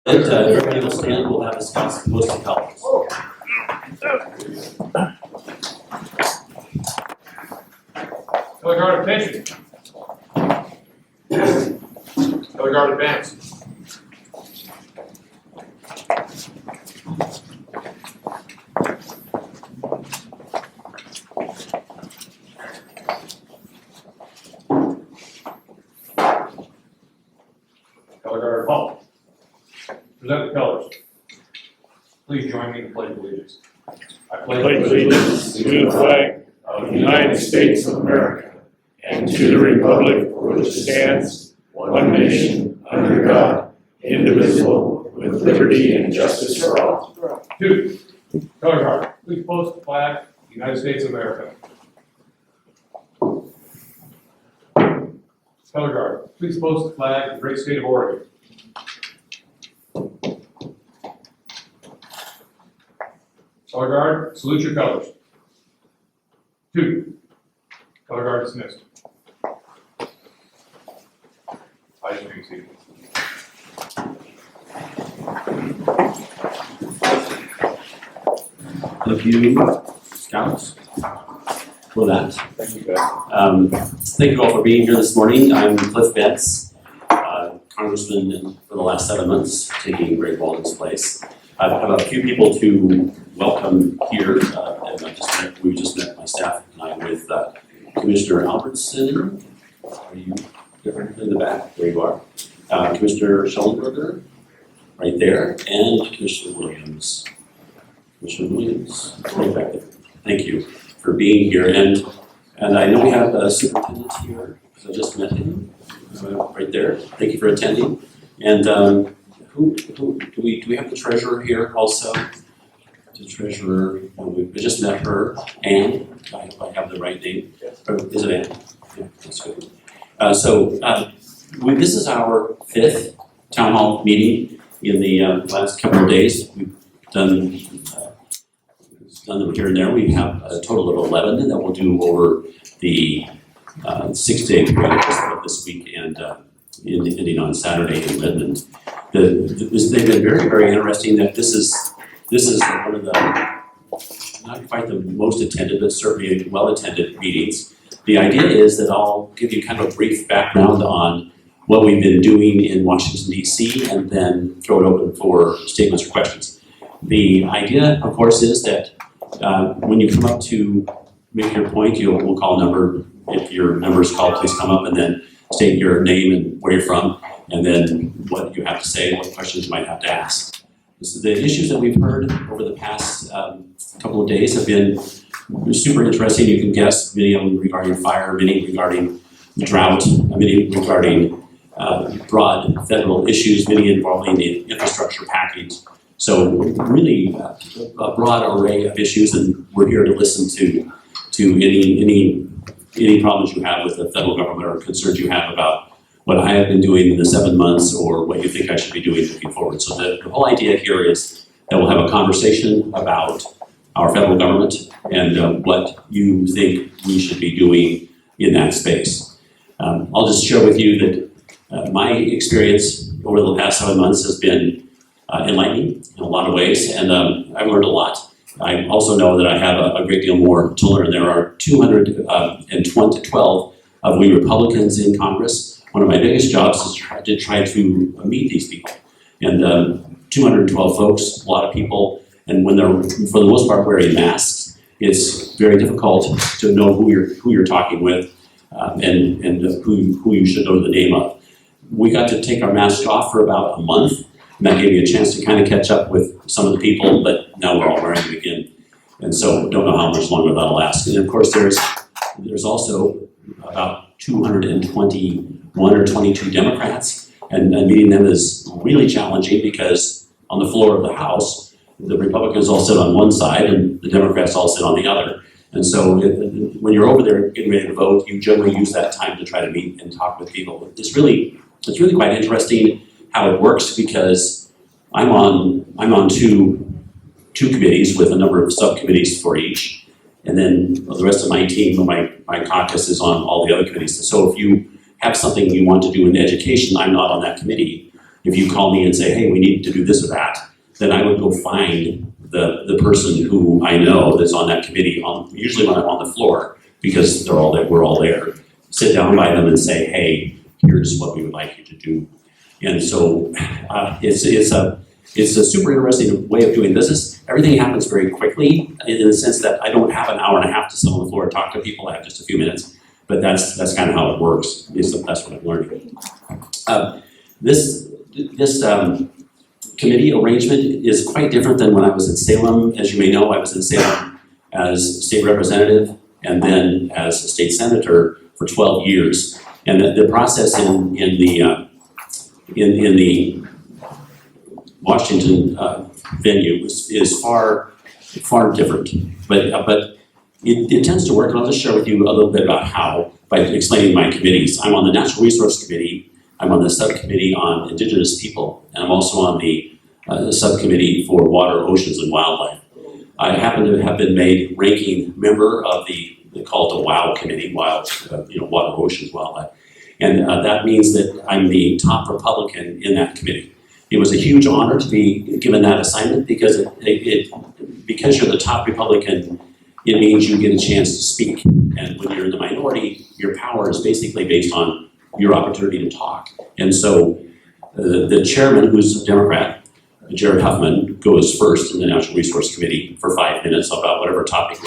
Everybody will stand, we'll have the Scots post the colors. Color guard attention. Color guard advance. Color guard halt. Present the colors. Please join me in the Pledge of Allegiance. I pledge allegiance to the flag of the United States of America and to the republic for which it stands, one nation, under God, indivisible, with liberty and justice for all. 2. Color guard, please post the flag of the United States of America. Color guard, please post the flag of the great state of Oregon. Color guard, salute your colors. 2. Color guard dismissed. I just need to see. Thank you, Scouts, for that. Thank you, guys. Thank you all for being here this morning. I'm Cleff Bentz, Congressman for the last 7 months, taking Greg Walden's place. I have a few people to welcome here, and we just met, my staff and I, with Commissioner Albertson. Are you in the back? There you are. Commissioner Schellenberger, right there, and Commissioner Williams. Commissioner Williams, right back there. Thank you for being here, and I know we have a superintendent here, because I just met him, right there. Thank you for attending. And who do we have the treasurer here also? The treasurer, we just met her, Anne, if I have the right name. Or is it Anne? Yeah, that's good. This is our 5th town hall meeting in the last couple of days. We've done them here and there. We have a total of 11 that we'll do over the 6-day period of this week and ending on Saturday in Redmond. They've been very, very interesting. That this is one of the, not quite the most attended, but certainly well-attended meetings. The idea is that I'll give you kind of a brief background on what we've been doing in Washington, D.C., and then throw it open for statements or questions. The idea, of course, is that when you come up to make your point, we'll call a number. If your number is called, please come up and then state your name and where you're from, and then what you have to say, what questions you might have to ask. So the issues that we've heard over the past couple of days have been super interesting. You can guess, many of them regarding fire, many regarding drought, many regarding broad federal issues, many involving the infrastructure package. So really a broad array of issues, and we're here to listen to any problems you have with the federal government or concerns you have about what I have been doing in the 7 months or what you think I should be doing looking forward. So the whole idea here is that we'll have a conversation about our federal government and what you think we should be doing in that space. I'll just share with you that my experience over the past 7 months has been enlightening in a lot of ways, and I've learned a lot. I also know that I have a great deal more to learn. There are 212 of we Republicans in Congress. One of my biggest jobs is to try to meet these people. And 212 folks, a lot of people, and when they're, for the most part, wearing masks, it's very difficult to know who you're talking with and who you should know the name of. We got to take our masks off for about a month, and that gave me a chance to kind of catch up with some of the people, but now we're all wearing it again. And so don't know how much longer that'll last. And of course there's also about 221 or 22 Democrats, and meeting them is really challenging because on the floor of the House, the Republicans all sit on one side and the Democrats all sit on the other. And so when you're over there getting ready to vote, you generally use that time to try to meet and talk with people. It's really quite interesting how it works, because I'm on two committees with a number of subcommittees for each, and then the rest of my team, my caucus, is on all the other committees. So if you have something you want to do in education, I'm not on that committee. if you call me and say, hey, we need to do this or that, then I would go find the person who I know that's on that committee, usually when I'm on the floor, because they're all there, we're all there, sit down by them and say, hey, here's what we would like you to do. And so it's a super interesting way of doing business. Everything happens very quickly in the sense that I don't have an hour and a half to sit on the floor and talk to people. I have just a few minutes, but that's kind of how it works. That's what I'm learning. This committee arrangement is quite different than when I was in Salem. As you may know, I was in Salem as state representative and then as a state senator for 12 years. And the process in the Washington venue is far different, but it tends to work. And I'll just share with you a little bit about how by explaining my committees. I'm on the Natural Resource Committee. I'm on the subcommittee on Indigenous People, and I'm also on the subcommittee for Water, Oceans, and Wildlife. I happen to have been made ranking member of they call it the WOW committee, Water, Oceans, Wildlife. And that means that I'm the top Republican in that committee. It was a huge honor to be given that assignment because because you're the top Republican, it means you get a chance to speak. And when you're in the minority, your power is basically based on your opportunity to talk. And so the chairman, who's a Democrat, Jared Huffman, goes first in the Natural Resource Committee for 5 minutes about whatever topic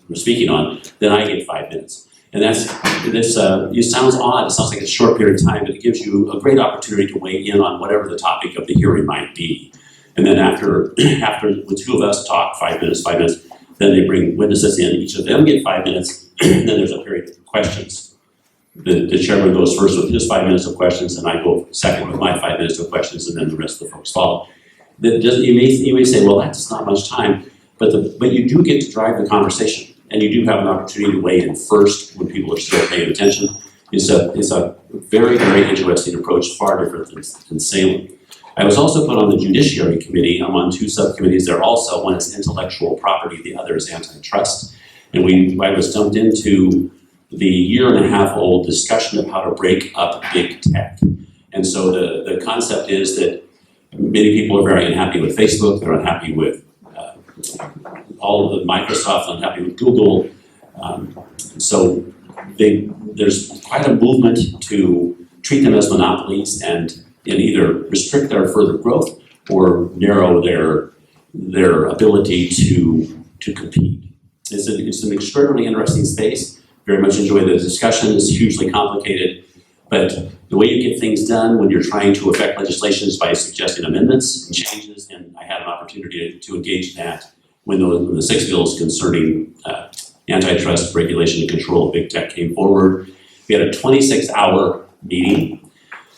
we're speaking on. Then I get 5 minutes. And it sounds odd, it sounds like a short period of time, but it gives you a great opportunity to weigh in on whatever the topic of the hearing might be. And then after the two of us talk 5 minutes, then they bring witnesses in, each of them get 5 minutes, and then there's a period of questions. The chairman goes first with his 5 minutes of questions, and I go second with my 5 minutes of questions, and then the rest of the folks follow. You may say, well, that's not much time, but you do get to drive the conversation. And you do have an opportunity to weigh in first when people are still paying attention. It's a very, very interesting approach, far different than Salem. I was also put on the Judiciary Committee. I'm on two subcommittees there also. One is intellectual property, the other is antitrust. And I was dumped into the 1.5-year-old discussion of how to break up big tech. And so the concept is that many people are very unhappy with Facebook, they're unhappy with all of the Microsoft, unhappy with Google. So there's quite a movement to treat them as monopolies and either restrict their further growth or narrow their ability to compete. It's an extraordinarily interesting space. Very much enjoy the discussion. It's hugely complicated, but the way you get things done when you're trying to affect legislation is by suggesting amendments and changes, and I had an opportunity to engage in that when the 6 bills concerning antitrust regulation and control of big tech came forward. We had a 26-hour meeting.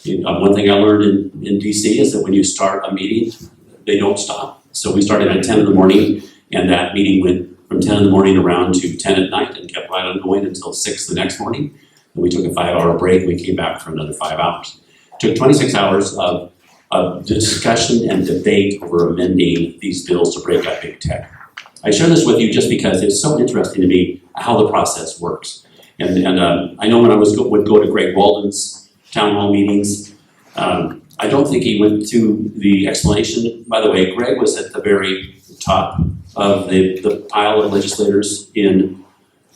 One thing I learned in DC is that when you start a meeting, they don't stop. So we started at 10 in the morning, and that meeting went from 10 in the morning around to 10 at night and kept right on going until 6 the next morning. Then we took a 5-hour break, we came back for another 5 hours. It took 26 hours of discussion and debate over amending these bills to break up big tech. I share this with you just because it's so interesting to me how the process works. And I know when I would go to Greg Walden's town hall meetings, I don't think he went to the explanation. By the way, Greg was at the very top of the pile of legislators in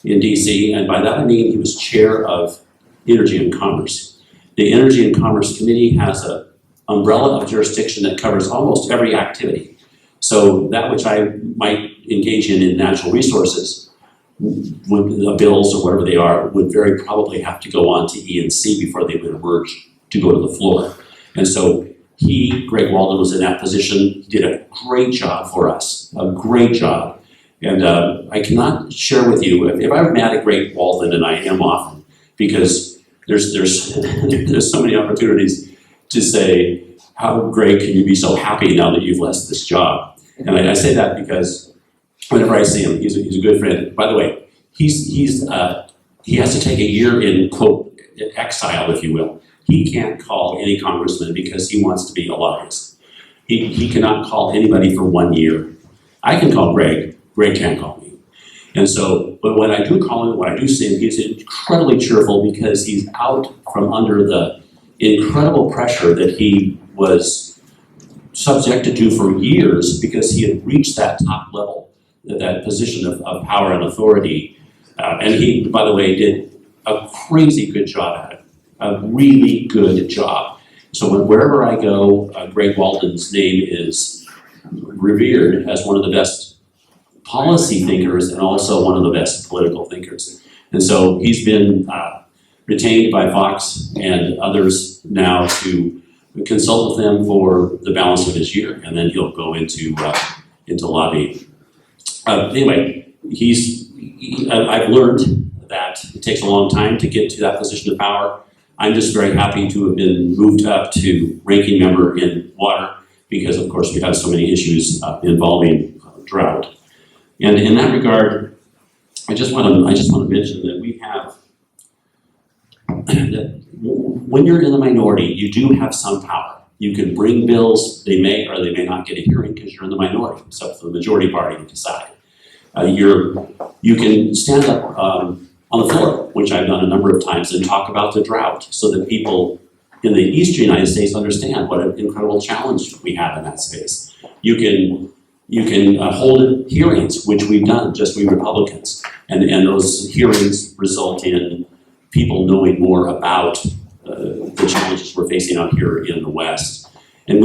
DC, and by that I mean he was chair of Energy and Commerce. The Energy and Commerce Committee has an umbrella of jurisdiction that covers almost every activity. So that which I might engage in natural resources, the bills or whatever they are, would very probably have to go on to E&C before they would emerge to go to the floor. And so Greg Walden was in that position. He did a great job for us, a great job. And I cannot share with you, if I'm mad at Greg Walden, and I am often, because there's so many opportunities to say, how great can you be so happy now that you've left this job? And I say that because whenever I see him, he's a good friend. By the way, he has to take a year in, quote, exile, if you will. He can't call any congressman because he wants to be a lobbyist. He cannot call anybody for 1 year. I can call Greg. Greg can't call me. And so, but when I do call him, when I do see him, he's incredibly cheerful because he's out from under the incredible pressure that he was subjected to for years because he had reached that top level, that position of power and authority. And he, by the way, did a crazy good job at it, a really good job. So wherever I go, Greg Walden's name is revered as one of the best policy thinkers and also one of the best political thinkers. And so he's been retained by Fox and others now to consult with them for the balance of this year, and then he'll go into lobbying. Anyway, I've learned that it takes a long time to get to that position of power. I'm just very happy to have been moved up to ranking member in water because, of course, we have so many issues involving drought. And in that regard, I just want to mention that we have that when you're in the minority, you do have some power. You can bring bills; they may or they may not get a hearing because you're in the minority. So for the majority party to decide, you can stand up on the floor, which I've done a number of times, and talk about the drought, so that people in the eastern United States understand what an incredible challenge we have in that space. You can hold hearings, which we've done, just we Republicans, and those hearings result in people knowing more about the challenges we're facing out here in the West. And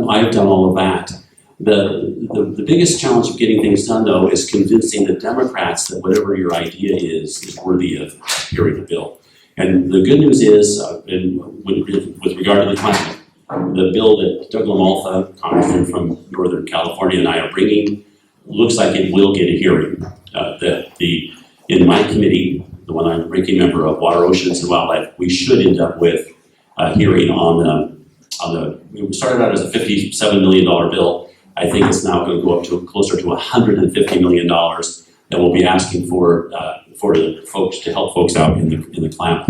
I've done all of that. The biggest challenge of getting things done, though, is convincing the Democrats that whatever your idea is worthy of hearing the bill. And the good news is, with regard to the climate, the bill that Doug LaMalfa, Congressman from Northern California, and I are bringing, looks like it will get a hearing. In my committee, the one I'm ranking member of, Water, Oceans, and Wildlife, we should end up with a hearing we started out as a $57 million bill. I think it's now going to go up to closer to $150 million that we'll be asking for the folks to help folks out in the climate.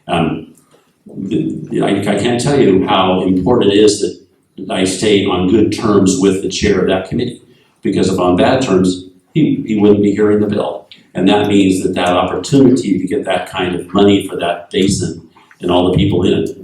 I can't tell you how important it is that I stay on good terms with the chair of that committee, because if on bad terms, he wouldn't be hearing the bill. And that means that opportunity to get that kind of money for that basin and all the people in it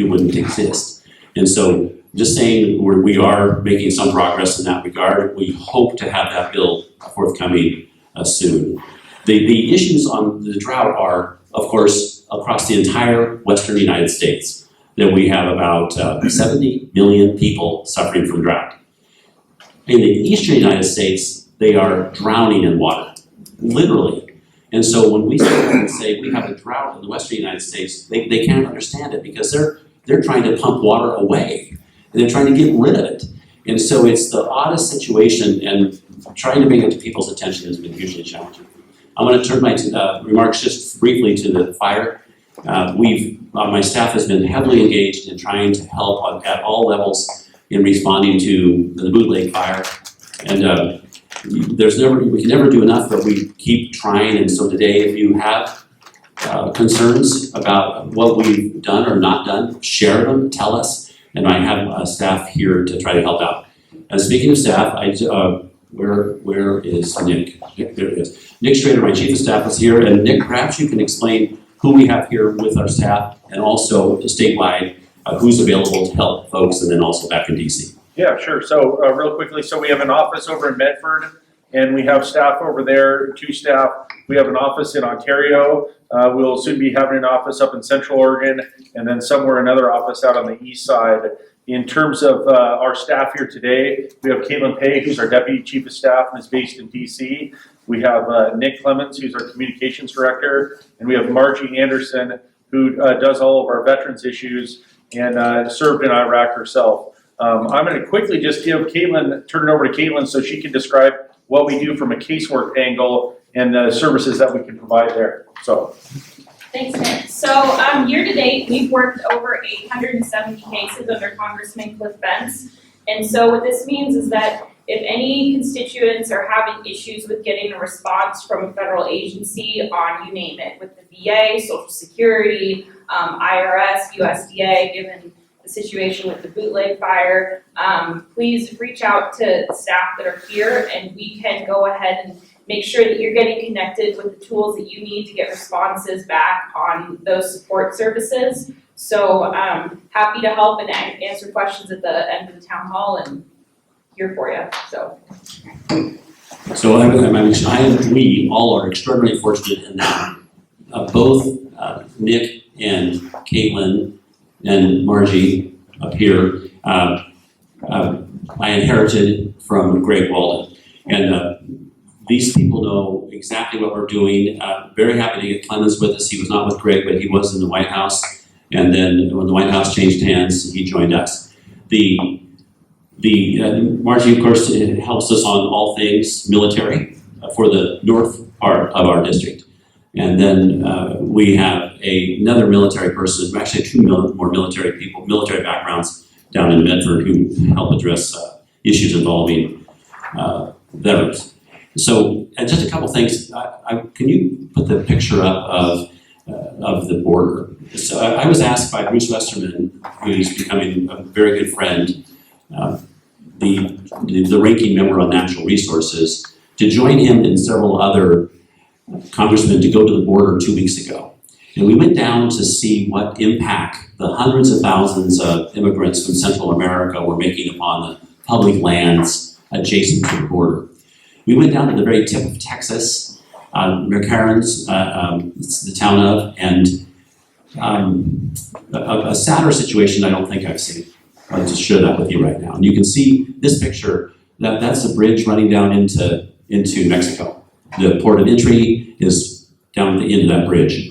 wouldn't exist. And so just saying we are making some progress in that regard. We hope to have that bill forthcoming soon. The issues on the drought are, of course, across the entire Western United States, that we have about 70 million people suffering from drought. In the Eastern United States, they are drowning in water, literally. And so when we say we have a drought in the Western United States, they can't understand it because they're trying to pump water away and they're trying to get rid of it. And so it's the oddest situation, and trying to bring it to people's attention has been hugely challenging. I'm going to turn my remarks just briefly to the fire. My staff has been heavily engaged in trying to help at all levels in responding to the Boot Lake fire. And we can never do enough, but we keep trying. And so today, if you have concerns about what we've done or not done, share them, tell us. And I have staff here to try to help out. And speaking of staff, where is Nick? Nick, there it is. Nick Schrader, my chief of staff, is here. And Nick, perhaps you can explain who we have here with our staff, and also statewide, who's available to help folks, and then also back in DC. Yeah, sure. So real quickly, so we have an office over in Medford, and we have staff over there, 2 staff. We have an office in Ontario. We'll soon be having an office up in Central Oregon, and then somewhere another office out on the east side. In terms of our staff here today, we have Caitlin Pay, who's our Deputy Chief of Staff and is based in DC. We have Nick Clemens, who's our Communications Director, and we have Margie Anderson, who does all of our veterans issues and served in Iraq herself. I'm going to quickly just turn it over to Caitlin so she can describe what we do from a casework angle and the services that we can provide there. So. Thanks, Nick. So year to date, we've worked over 870 cases under Congressman Cleff Bentz. And so what this means is that if any constituents are having issues with getting a response from a federal agency on, you name it, with the VA, Social Security, IRS, USDA, given the situation with the Boot Lake fire, please reach out to staff that are here, and we can go ahead and make sure that you're getting connected with the tools that you need to get responses back on those support services. So happy to help and answer questions at the end of the town hall and here for you, so. So we all are extraordinarily fortunate in that both Nick and Caitlin and Margie up here, I inherited from Greg Walden. And these people know exactly what we're doing. Very happy to get Clemens with us. He was not with Greg, but he was in the White House. And then when the White House changed hands, he joined us. Margie, of course, helps us on all things military for the north part of our district. And then we have another military person, actually two more military people, military backgrounds down in Medford who help address issues involving veterans. So, and just a couple things. Can you put the picture up of the border? So I was asked by Bruce Westerman, who's becoming a very good friend, the ranking member on natural resources, to join him and several other congressmen to go to the border 2 weeks ago. And we went down to see what impact the hundreds of thousands of immigrants from Central America were making upon the public lands adjacent to the border. We went down to the very tip of Texas, McCarran's, it's the town of, and a sadder situation I don't think I've seen. I'll just share that with you right now. And you can see this picture, that's a bridge running down into Mexico. The port of entry is down at the end of that bridge.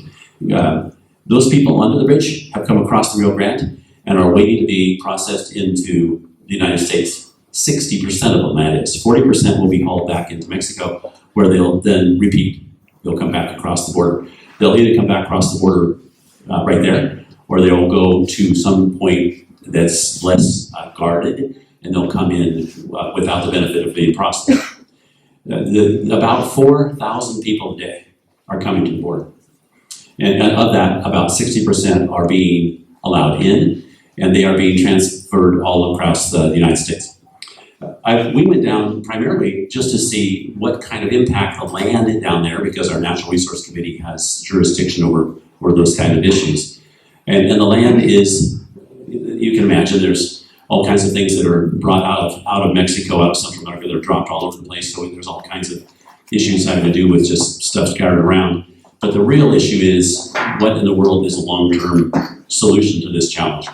Those people under the bridge have come across the Rio Grande and are waiting to be processed into the United States. 60% of them, that is. 40% will be hauled back into Mexico, where they'll then repeat. They'll come back across the border. They'll either come back across the border right there, or they'll go to some point that's less guarded, and they'll come in without the benefit of being processed. About 4,000 people a day are coming to the border. And of that, about 60% are being allowed in, and they are being transferred all across the United States. We went down primarily just to see what kind of impact the land down there, because our Natural Resource Committee has jurisdiction over those kind of issues. And the land is, you can imagine, there's all kinds of things that are brought out of Mexico, out of Central America, that are dropped all over the place. So there's all kinds of issues having to do with just stuff scattered around. But the real issue is, what in the world is a long-term solution to this challenge?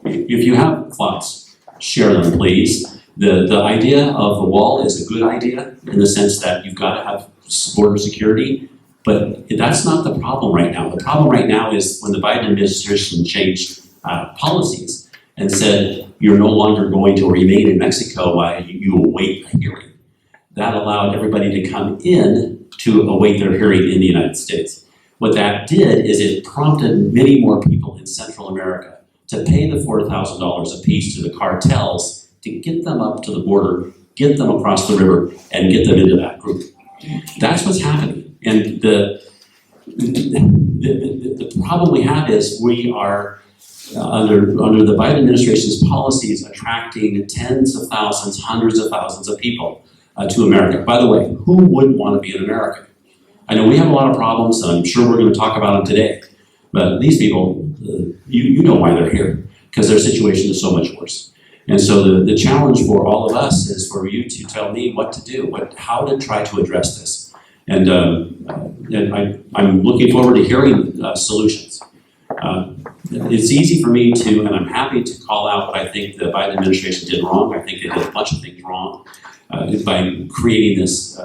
If you have thoughts, share them, please. The idea of the wall is a good idea in the sense that you've got to have border security, but that's not the problem right now. The problem right now is when the Biden administration changed policies and said you're no longer going to remain in Mexico while you await a hearing. That allowed everybody to come in to await their hearing in the United States. What that did is it prompted many more people in Central America to pay the $4,000 a piece to the cartels to get them up to the border, get them across the river, and get them into that group. That's what's happening. And the problem we have is we are under the Biden administration's policies attracting tens of thousands, hundreds of thousands of people to America. By the way, who wouldn't want to be in America? I know we have a lot of problems, and I'm sure we're going to talk about them today. But these people, you know why they're here, because their situation is so much worse. And so the challenge for all of us is for you to tell me what to do, how to try to address this. And I'm looking forward to hearing solutions. It's easy for me to, and I'm happy to call out what I think the Biden administration did wrong. I think they did a bunch of things wrong by creating this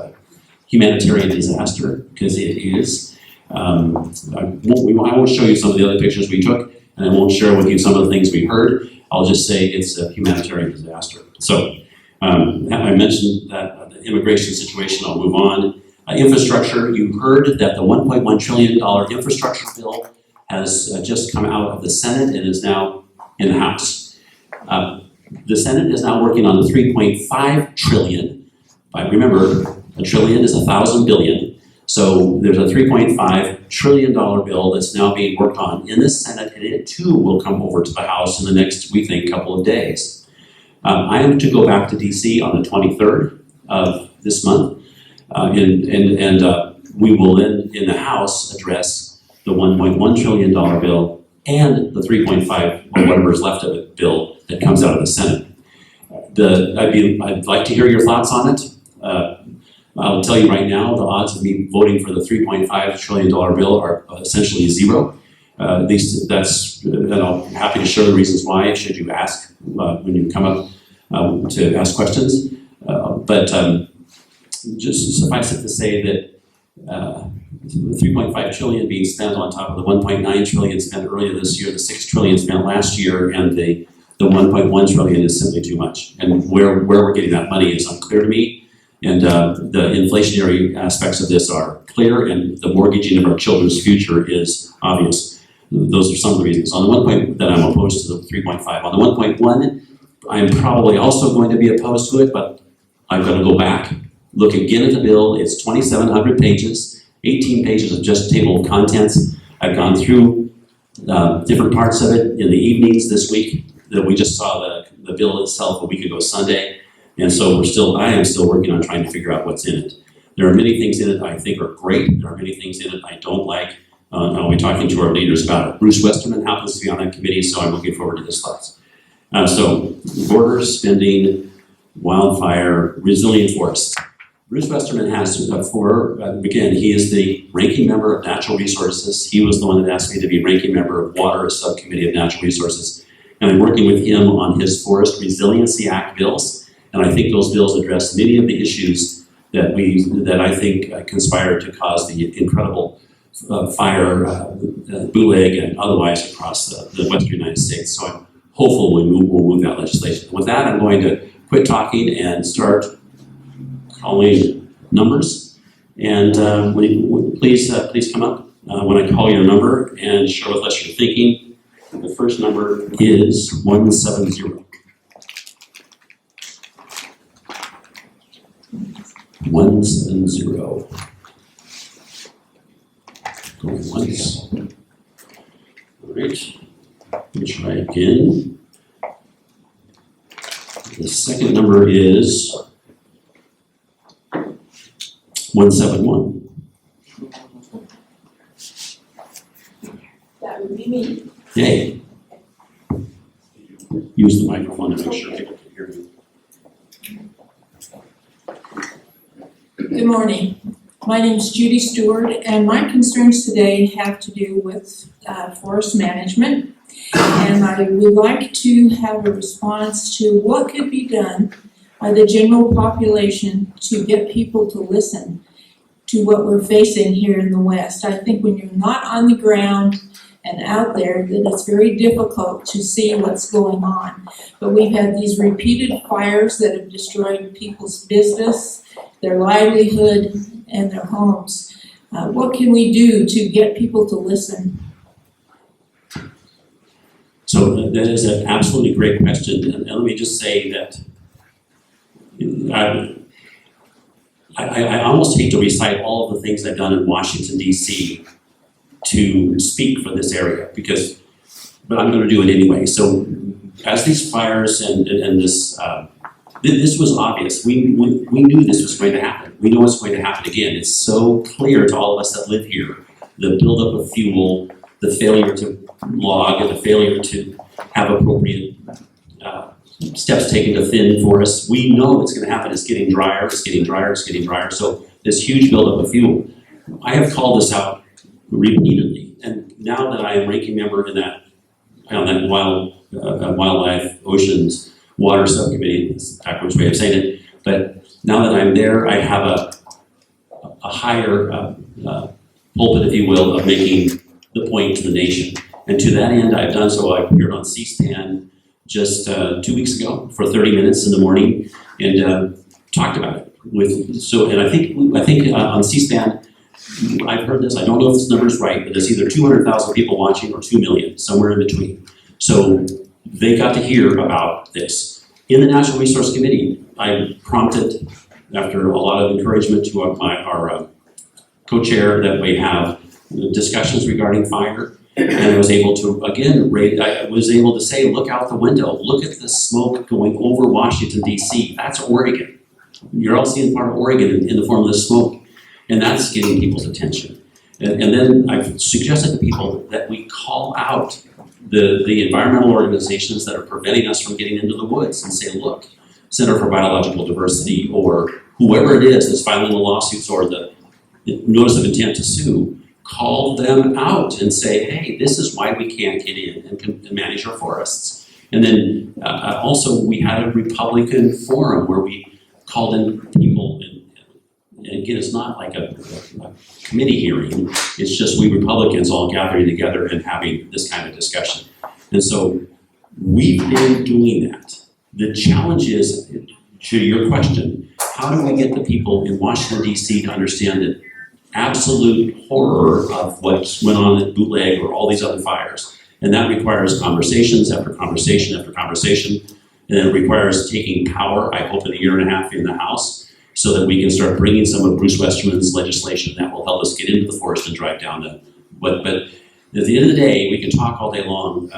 humanitarian disaster, because it is. I won't show you some of the other pictures we took, and I won't share with you some of the things we heard. I'll just say it's a humanitarian disaster. So I mentioned that the immigration situation. I'll move on. Infrastructure, you heard that the $1.1 trillion infrastructure bill has just come out of the Senate and is now in the House. The Senate is now working on the $3.5 trillion. Remember, a trillion is 1,000 billion. So there's a $3.5 trillion bill that's now being worked on in the Senate, and it too will come over to the House in the next, we think, couple of days. I am to go back to DC on the 23rd of this month, and we will then, in the House, address the $1.1 trillion bill and the 3.5, or whatever's left of it, bill that comes out of the Senate. I'd like to hear your thoughts on it. I'll tell you right now, the odds of me voting for the $3.5 trillion bill are essentially zero. At least that's, and I'm happy to share the reasons why, should you ask when you come up to ask questions. But just suffice it to say that the 3.5 trillion being spent on top of the 1.9 trillion spent earlier this year, the 6 trillion spent last year, and the 1.1 trillion is simply too much. And where we're getting that money is unclear to me. And the inflationary aspects of this are clear, and the mortgaging of our children's future is obvious. Those are some of the reasons. On the 1 point that I'm opposed to the 3.5. On the 1.1, I'm probably also going to be opposed to it, but I'm going to go back, look again at the bill. It's 2,700 pages, 18 pages of just table of contents. I've gone through different parts of it in the evenings this week. That we just saw the bill itself a week ago Sunday, and so I am still working on trying to figure out what's in it. There are many things in it I think are great. There are many things in it I don't like. I'll be talking to our leaders about it. Bruce Westerman happens to be on that committee, so I'm looking forward to his thoughts. So borders, spending, wildfire, resilient forests. Bruce Westerman has again, he is the ranking member of Natural Resources. He was the one that asked me to be ranking member of Water, a subcommittee of Natural Resources. And I'm working with him on his Forest Resiliency Act bills. And I think those bills address many of the issues that I think conspired to cause the incredible fire, bootleg and otherwise across the western United States. So I'm hopeful we'll move that legislation. With that, I'm going to quit talking and start calling numbers. And please come up when I call your number and share with us your thinking. The first number is 170. 170. Going once. All right. We'll try again. The second number is 171. That would be me. Yay. Use the microphone to make sure people can hear you. Good morning. My name is Judy Stewart, and my concerns today have to do with forest management. And I would like to have a response to what could be done by the general population to get people to listen to what we're facing here in the West. I think when you're not on the ground and out there, that it's very difficult to see what's going on. But we've had these repeated fires that have destroyed people's business, their livelihood, and their homes. What can we do to get people to listen? So that is an absolutely great question. And let me just say that I almost hate to recite all of the things I've done in Washington, D.C. to speak for this area, but I'm going to do it anyway. So as these fires and this, this was obvious. We knew this was going to happen. We know it's going to happen again. It's so clear to all of us that live here. The buildup of fuel, the failure to log, and the failure to have appropriate steps taken to thin forests. We know it's going to happen. It's getting drier, it's getting drier, it's getting drier. So this huge buildup of fuel. I have called this out repeatedly. And now that I am ranking member in that wildlife, oceans, water subcommittee, that's a backwards way of saying it, but now that I'm there, I have a higher pulpit, if you will, of making the point to the nation. And to that end, I've done so. I appeared on C-SPAN just 2 weeks ago for 30 minutes in the morning and talked about it. And I think on C-SPAN, I've heard this, I don't know if this number is right, but there's either 200,000 people watching or 2 million, somewhere in between. So they got to hear about this. In the Natural Resource Committee, I prompted, after a lot of encouragement to our co-chair, that we have discussions regarding fire. And I was able to, again, say, look out the window, look at the smoke going over Washington, D.C. That's Oregon. You're all seeing part of Oregon in the form of the smoke. And that's getting people's attention. And then I've suggested to people that we call out the environmental organizations that are preventing us from getting into the woods and say, look, Center for Biological Diversity or whoever it is that's filing the lawsuits or the notice of intent to sue, call them out and say, hey, this is why we can't get in and manage our forests. And then also we had a Republican forum where we called in people, and again, it's not like a committee hearing, it's just we Republicans all gathering together and having this kind of discussion. And so we've been doing that. The challenge is, to your question, how do we get the people in Washington, D.C. to understand the absolute horror of what went on at Bootleg or all these other fires? And that requires conversations after conversation after conversation. And then it requires taking power, I hope in a year and a half in the House, so that we can start bringing some of Bruce Westerman's legislation that will help us get into the forest and drive down the, but at the end of the day, we can talk all day long.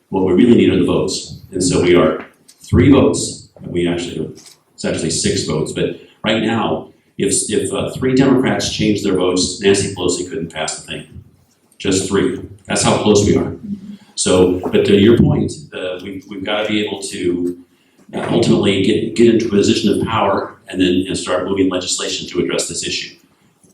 What we really need are the votes. And so we are 3 votes. It's actually 6 votes, but right now, if 3 Democrats change their votes, Nancy Pelosi couldn't pass the thing. Just 3. That's how close we are. So, but to your point, we've got to be able to ultimately get into a position of power and start moving legislation to address this issue.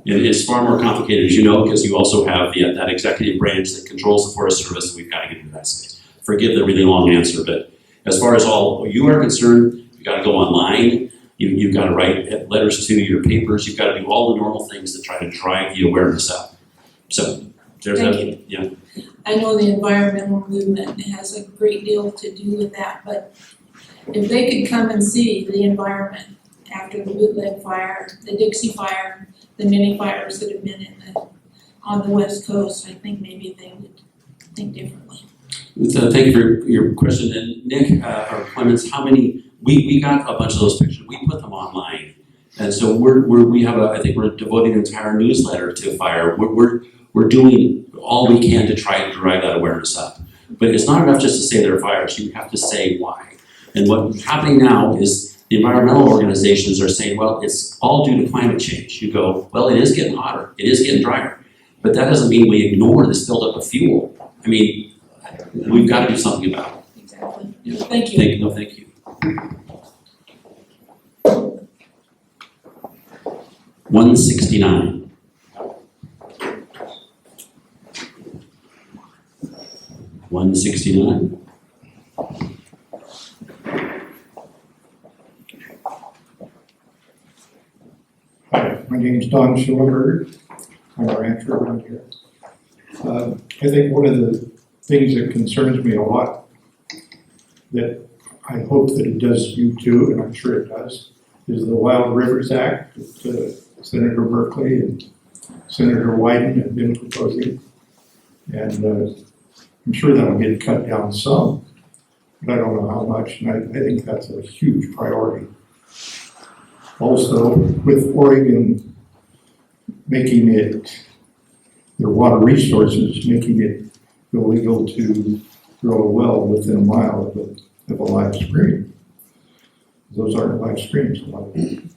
And it's far more complicated, as you know, because you also have that executive branch that controls the Forest Service, and we've got to get into that space. Forgive the really long answer, but as far as all you are concerned, you've got to go online. You've got to write letters to your papers. You've got to do all the normal things that try to drive the awareness up. So there's Thank yeah. I know the environmental movement has a great deal to do with that, but if they could come and see the environment after the Bootleg fire, the Dixie fire, the many fires that have been on the West Coast, I think maybe they would think differently. Thank you for your question. And Nick, or Clemens, how many, we got a bunch of those pictures. We put them online. And so we have I think we're devoting an entire newsletter to fire. We're doing all we can to try and drive that awareness up. But it's not enough just to say there are fires. You have to say why. And what's happening now is the environmental organizations are saying, well, it's all due to climate change. You go, well, it is getting hotter. It is getting drier. But that doesn't mean we ignore this buildup of fuel. I mean, we've got to do something about it. Exactly. Yeah. Thank you. Thank you. 169. 169. Hi, my name is Don Schillenberg. I'm a rancher around here. I think one of the things that concerns me a lot, that I hope that it does you too, and I'm sure it does, is the Wild Rivers Act that Senator Berkeley and Senator Wyden have been proposing. And I'm sure that'll get cut down some, but I don't know how much, and I think that's a huge priority. Also, with Oregon making it, their water resources, making it illegal to drill a well within a mile of a live stream. Those aren't live streams, a lot of them.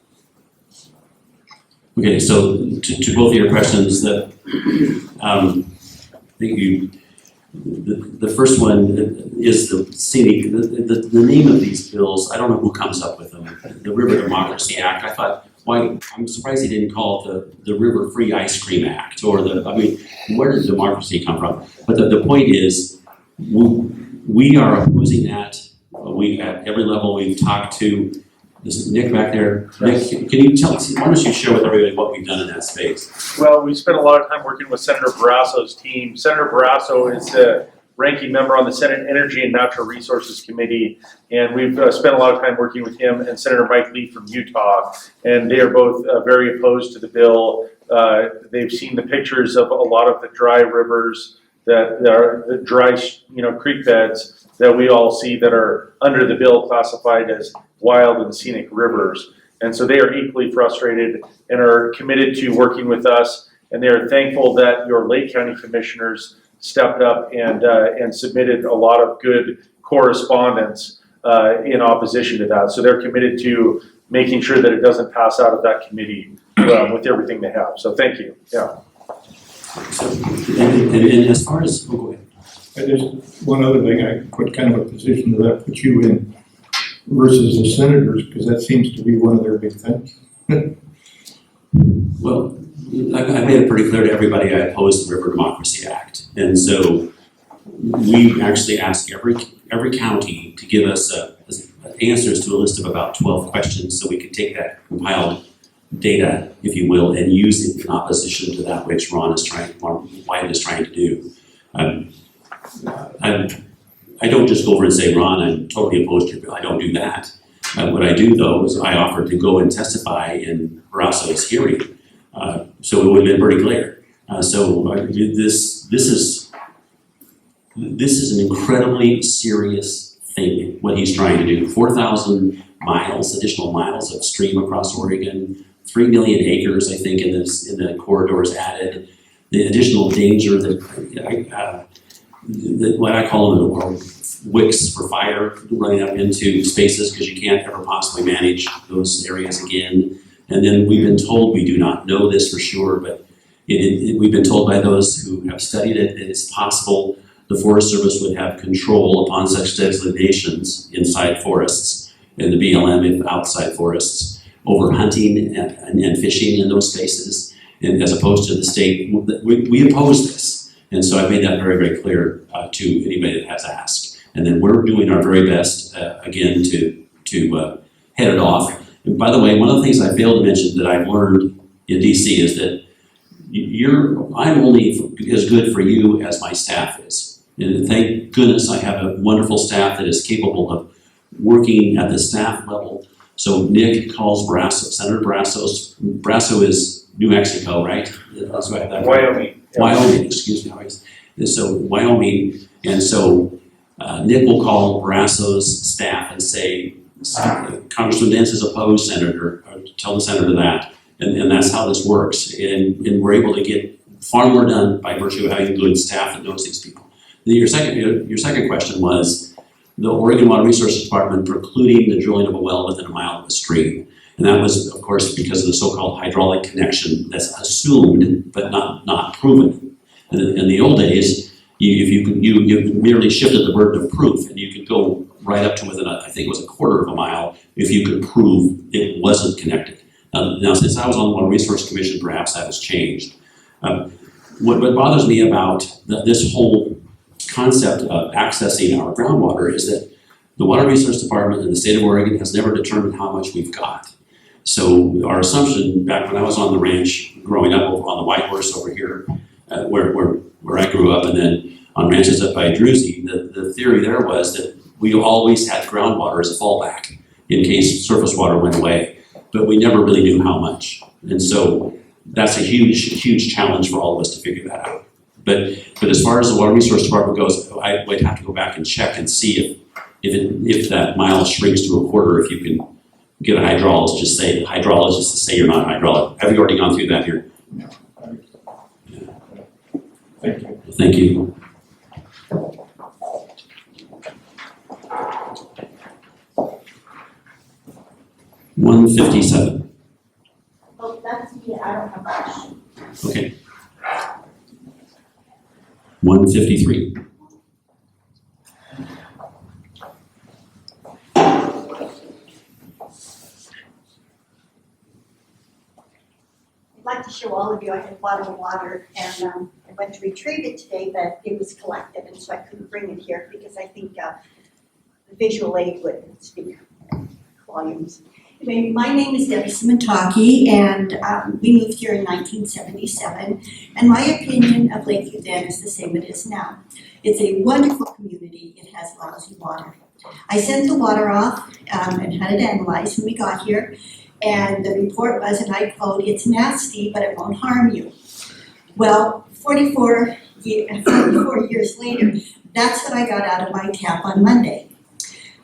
Okay, so to both of your questions, that I think the first one is the scenic. The name of these bills, I don't know who comes up with them. The River Democracy Act. I thought, why? I'm surprised he didn't call it the River Free Ice Cream Act, or where did democracy come from? But the point is, we are opposing that. We at every level we've talked to. This is Nick back there. Nick, can you tell us? Why don't you share with everybody what we've done in that space? Well, we spent a lot of time working with Senator Barrasso's team. Senator Barrasso is the ranking member on the Senate Energy and Natural Resources Committee, and we've spent a lot of time working with him and Senator Mike Lee from Utah, and they are both very opposed to the bill. They've seen the pictures of a lot of the dry rivers, that are the dry, creek beds that we all see that are under the bill classified as wild and scenic rivers. And so they are equally frustrated and are committed to working with us. And they are thankful that your Lake County commissioners stepped up and submitted a lot of good correspondence in opposition to that. So they're committed to making sure that it doesn't pass out of that committee with everything they have. So thank you. Yeah. So, and as far as, oh, go ahead. Just one other thing, what kind of a position does that put you in versus the senators, because that seems to be one of their big things. Well, I made it pretty clear to everybody I oppose the River Democracy Act. And so we actually ask every county to give us answers to a list of about 12 questions so we can take that compiled data, if you will, and use it in opposition to that which White is trying to do. I don't just go over and say, Ron, I'm totally opposed to your bill. I don't do that. What I do, though, is I offer to go and testify in Barrasso's hearing. So it would have been pretty clear. This is an incredibly serious thing, what he's trying to do. 4,000 miles, additional miles of stream across Oregon, 3 million acres, I think, in the corridors added. The additional danger that what I call them wicks for fire running up into spaces because you can't ever possibly manage those areas again. And then we've been told, we do not know this for sure, but we've been told by those who have studied it that it's possible the Forest Service would have control upon such designations inside forests and the BLM if outside forests over hunting and fishing in those spaces, and as opposed to the state. We oppose this. And so I've made that very, very clear to anybody that has asked. And then we're doing our very best, again, to head it off. And by the way, one of the things I failed to mention that I've learned in DC is that I'm only as good for you as my staff is. And thank goodness I have a wonderful staff that is capable of working at the staff level. So Nick calls Barrasso, Senator Barrasso is New Mexico, right? That's right. Wyoming. Wyoming, excuse me. So Wyoming, and so Nick will call Barrasso's staff and say, Congressman Bentz is opposed, Senator, or tell the senator that. And that's how this works. And we're able to get far more done by virtue of having good staff that knows these people. Your second question was the Oregon Water Resources Department precluding the drilling of a well within a mile of a stream. And that was, of course, because of the so-called hydraulic connection that's assumed but not proven. And in the old days, you merely shifted the burden of proof, and you could go right up to within I think it was a quarter of a mile if you could prove it wasn't connected. Now, since I was on the Water Resource Commission, perhaps that has changed. What bothers me about this whole concept of accessing our groundwater is that the Water Resource Department in the state of Oregon has never determined how much we've got. So our assumption back when I was on the ranch growing up on the White Horse over here, where I grew up, and then on ranches up by Druzy, the theory there was that we always had groundwater as a fallback in case surface water went away, but we never really knew how much. And so that's a huge challenge for all of us to figure that out. But as far as the Water Resource Department goes, I would have to go back and check and see if that mile shrinks to a quarter, if you can get a hydrologist to say you're not hydraulic. Have you already gone through that here? No. Thank you. Thank you. $157. Oh, that's me, I don't have a question. Okay. 153. I'd like to show all of you, I had a bottle of water and I went to retrieve it today, but it was collected and so I couldn't bring it here because I think the visual aid would speak volumes. Anyway, my name is Debbie Simontaki and we moved here in 1977 and my opinion of Lakeview then is the same it is now. It's a wonderful community, it has lousy water. I sent the water off and had it analyzed when we got here. And the report was, and I quote, "It's nasty, but it won't harm you." Well, 44 years later, that's what I got out of my tap on Monday.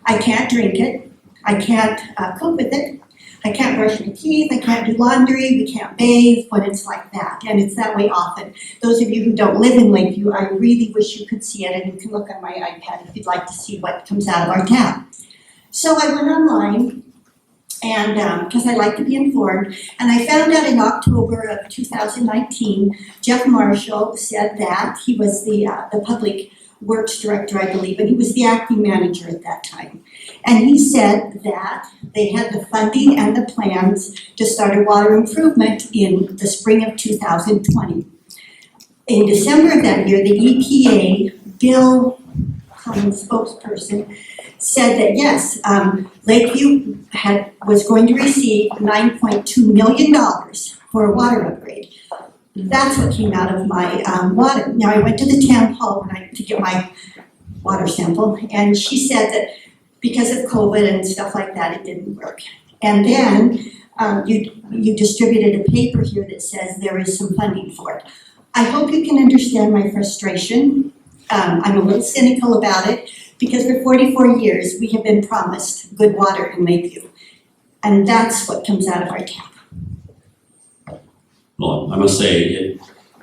I can't drink it. I can't cook with it. I can't brush my teeth. I can't do laundry. We can't bathe when it's like that. And it's that way often. Those of you who don't live in Lakeview, I really wish you could see it. And you can look on my iPad if you'd like to see what comes out of our tap. So I went online And, because I like to be informed, and I found out in October of 2019, Jeff Marshall said that he was the Public Works Director, I believe, and he was the acting manager at that time. And he said that they had the funding and the plans to start a water improvement in the spring of 2020. In December of that year, the EPA, Bill Cummins, spokesperson, said that yes, Lakeview was going to receive $9.2 million for a water upgrade. That's what came out of my water. Now, I went to the town hall to get my water sample, and she said that because of COVID and stuff like that, it didn't work. And then you distributed a paper here that says there is some funding for it. I hope you can understand my frustration. I'm a little cynical about it because for 44 years we have been promised good water in Lakeview. And that's what comes out of our tap. Well, I must say,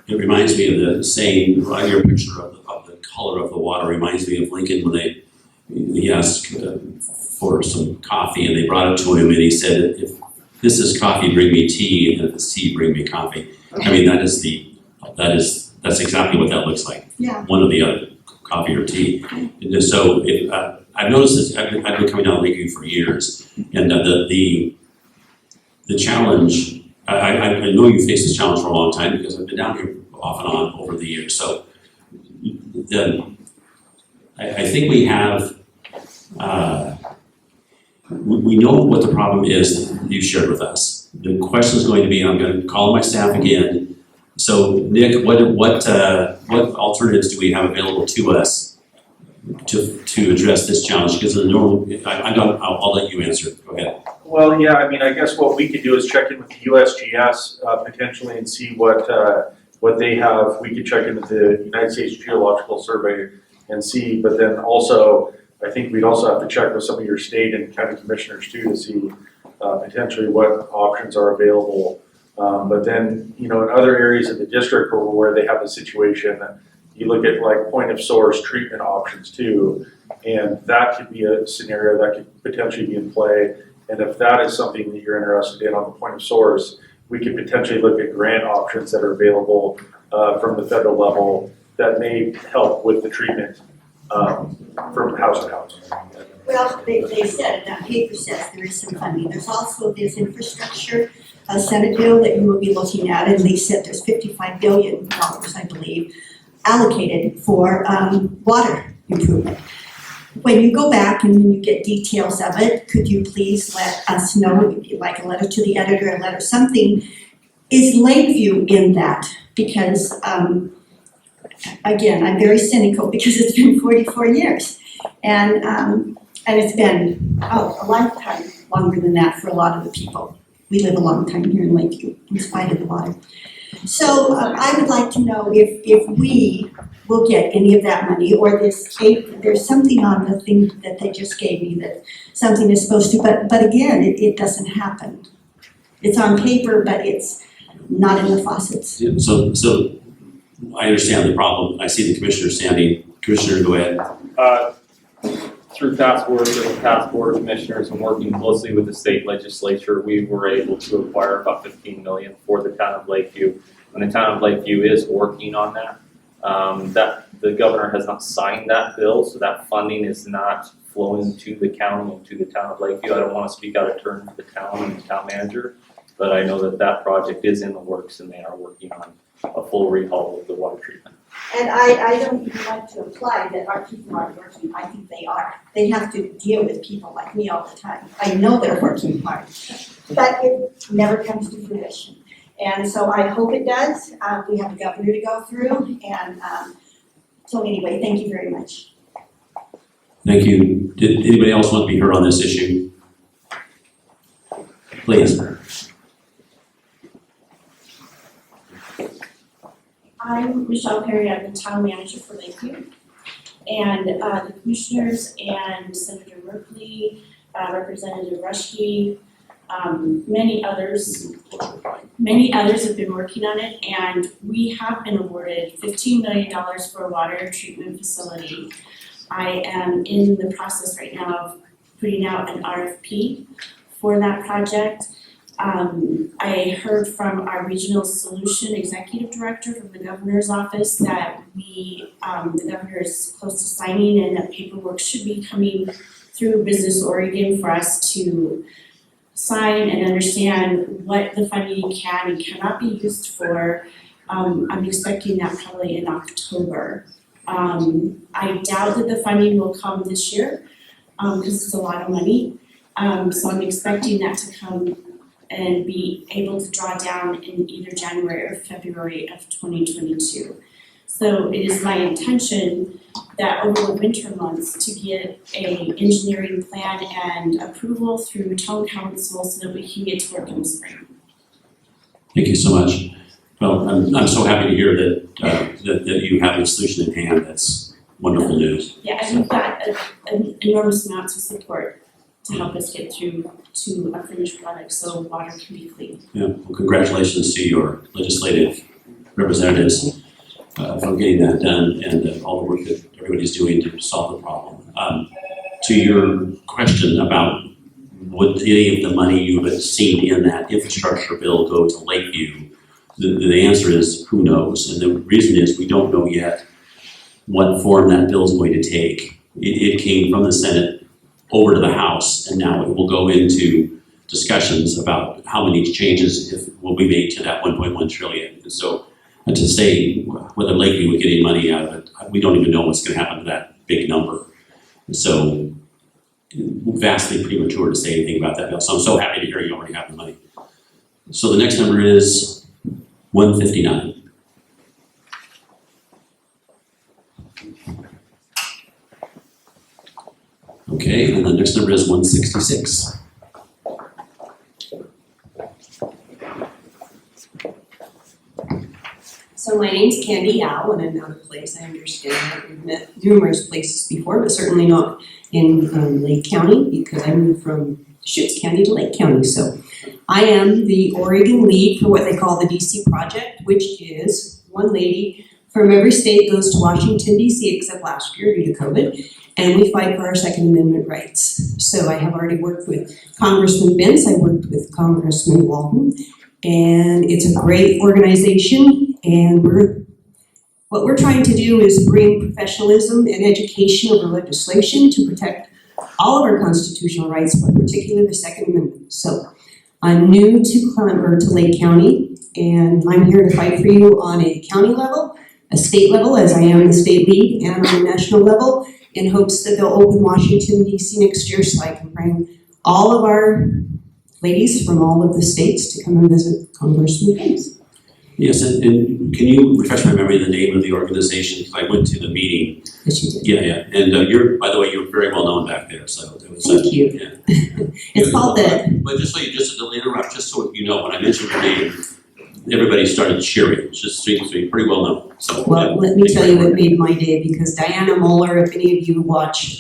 it reminds me of the saying, your picture of the color of the water reminds me of Lincoln when he asked for some coffee and they brought it to him and he said, if this is coffee, bring me tea, and if it's tea, bring me coffee. I mean, that's exactly what that looks like. Yeah. One or the other, coffee or tea. And so I've noticed this, I've been coming down Lakeview for years, and the challenge, I know you faced this challenge for a long time because I've been down here off and on over the years. So I think we have, we know what the problem is that you shared with us. The question is going to be, I'm going to call my staff again. So Nick, what alternatives do we have available to us to address this challenge? Because the normal, I'll let you answer. Go ahead. Well, yeah, I mean, I guess what we could do is check in with the USGS potentially and see what they have. We could check into the United States Geological Survey and see, but then also, I think we'd also have to check with some of your state and county commissioners too to see potentially what options are available. But then, in other areas of the district where they have the situation, you look at like point of source treatment options too, and that could be a scenario that could potentially be in play. And if that is something that you're interested in on the point of source, we could potentially look at grant options that are available from the federal level that may help with the treatment from house to house. Well, they said, that paper says there is some funding. There's also this infrastructure Senate bill that you will be looking at, and they said there's $55 billion, I believe, allocated for water improvement. When you go back and when you get details of it, could you please let us know, like a letter to the editor, a letter, something, is Lakeview in that? Because, again, I'm very cynical because it's been 44 years. And it's been, a lifetime longer than that for a lot of the people. We live a long time here in Lakeview, in spite of the water. So I would like to know if we will get any of that money, or there's something on the thing that they just gave me that something is supposed to, but again, it doesn't happen. It's on paper, but it's not in the faucets. Yeah, so I understand the problem. I see the commissioner standing. Commissioner, go ahead. Through past work with the past board of commissioners and working closely with the state legislature, we were able to acquire about $15 million for the town of Lakeview. And the town of Lakeview is working on that. That the governor has not signed that bill, so that funding is not flowing to the county and to the town of Lakeview. I don't want to speak out of turn for the town and the town manager, but I know that project is in the works and they are working on a full rehaul of the water treatment. And I don't even want to imply that our people aren't working. I think they are. They have to deal with people like me all the time. I know they're working hard, but it never comes to fruition. And so I hope it does. We have a governor to go through, and so anyway, thank you very much. Thank you. Did anybody else want to be heard on this issue? Please. I'm Michelle Perry, I'm the town manager for Lakeview. And the commissioners and Senator Merkley, Representative Rushke, many others have been working on it, and we have been awarded $15 million for a water treatment facility. I am in the process right now of putting out an RFP for that project. I heard from our regional solution executive director from the governor's office that the governor is close to signing and that paperwork should be coming through Business Oregon for us to sign and understand what the funding can and cannot be used for. I'm expecting that probably in October. I doubt that the funding will come this year, because it's a lot of money. So I'm expecting that to come and be able to draw down in either January or February of 2022. So it is my intention that over the winter months to get a engineering plan and approval through town council so that we can get to work in the spring. Thank you so much. Well, I'm so happy to hear that you have a solution in hand. That's wonderful news. Yeah, and we've got an enormous amounts of support to help us get through to a finished product so water can be clean. Yeah, well, congratulations to your legislative representatives for getting that done and all the work that everybody's doing to solve the problem. To your question about would any of the money you have seen in that infrastructure bill go to Lakeview, the answer is who knows, and the reason is we don't know yet what form that bill is going to take. It came from the Senate over to the House, and now it will go into discussions about how many changes will be made to that 1.1 trillion. And so to say whether Lakeview would get any money out of it, we don't even know what's going to happen to that big number. So vastly premature to say anything about that bill. So I'm so happy to hear you already have the money. So the next number is 159. Okay, and the next number is 166. So my name's Candy Yao, and I'm out of place. I understand that we've met numerous places before, but certainly not in Lake County, because I moved from Deschutes County to Lake County. So I am the Oregon lead for what they call the DC project, which is one lady from every state goes to Washington, DC, except last year due to COVID, and we fight for our Second Amendment rights. So I have already worked with Congressman Bentz, I worked with Congressman Walton, and it's a great organization, and what we're trying to do is bring professionalism and education over legislation to protect all of our constitutional rights, but particularly the Second Amendment. So I'm new to Lake County, and I'm here to fight for you on a county level, a state level, as I am the state lead, and on a national level, in hopes that they'll open Washington, DC next year so I can bring all of our ladies from all of the states to come and visit Congressman Bentz. Yes, and can you refresh my memory of the name of the organization? Because I went to the meeting. Yes, you did. Yeah, and by the way, you're very well known back there, so it was. Thank you. Yeah. It's called the. But just to interrupt, just so you know, when I mentioned your name, everybody started cheering. It just seems to be pretty well known. So, Well, let me tell you what made my day, because Diana Moeller, if any of you watch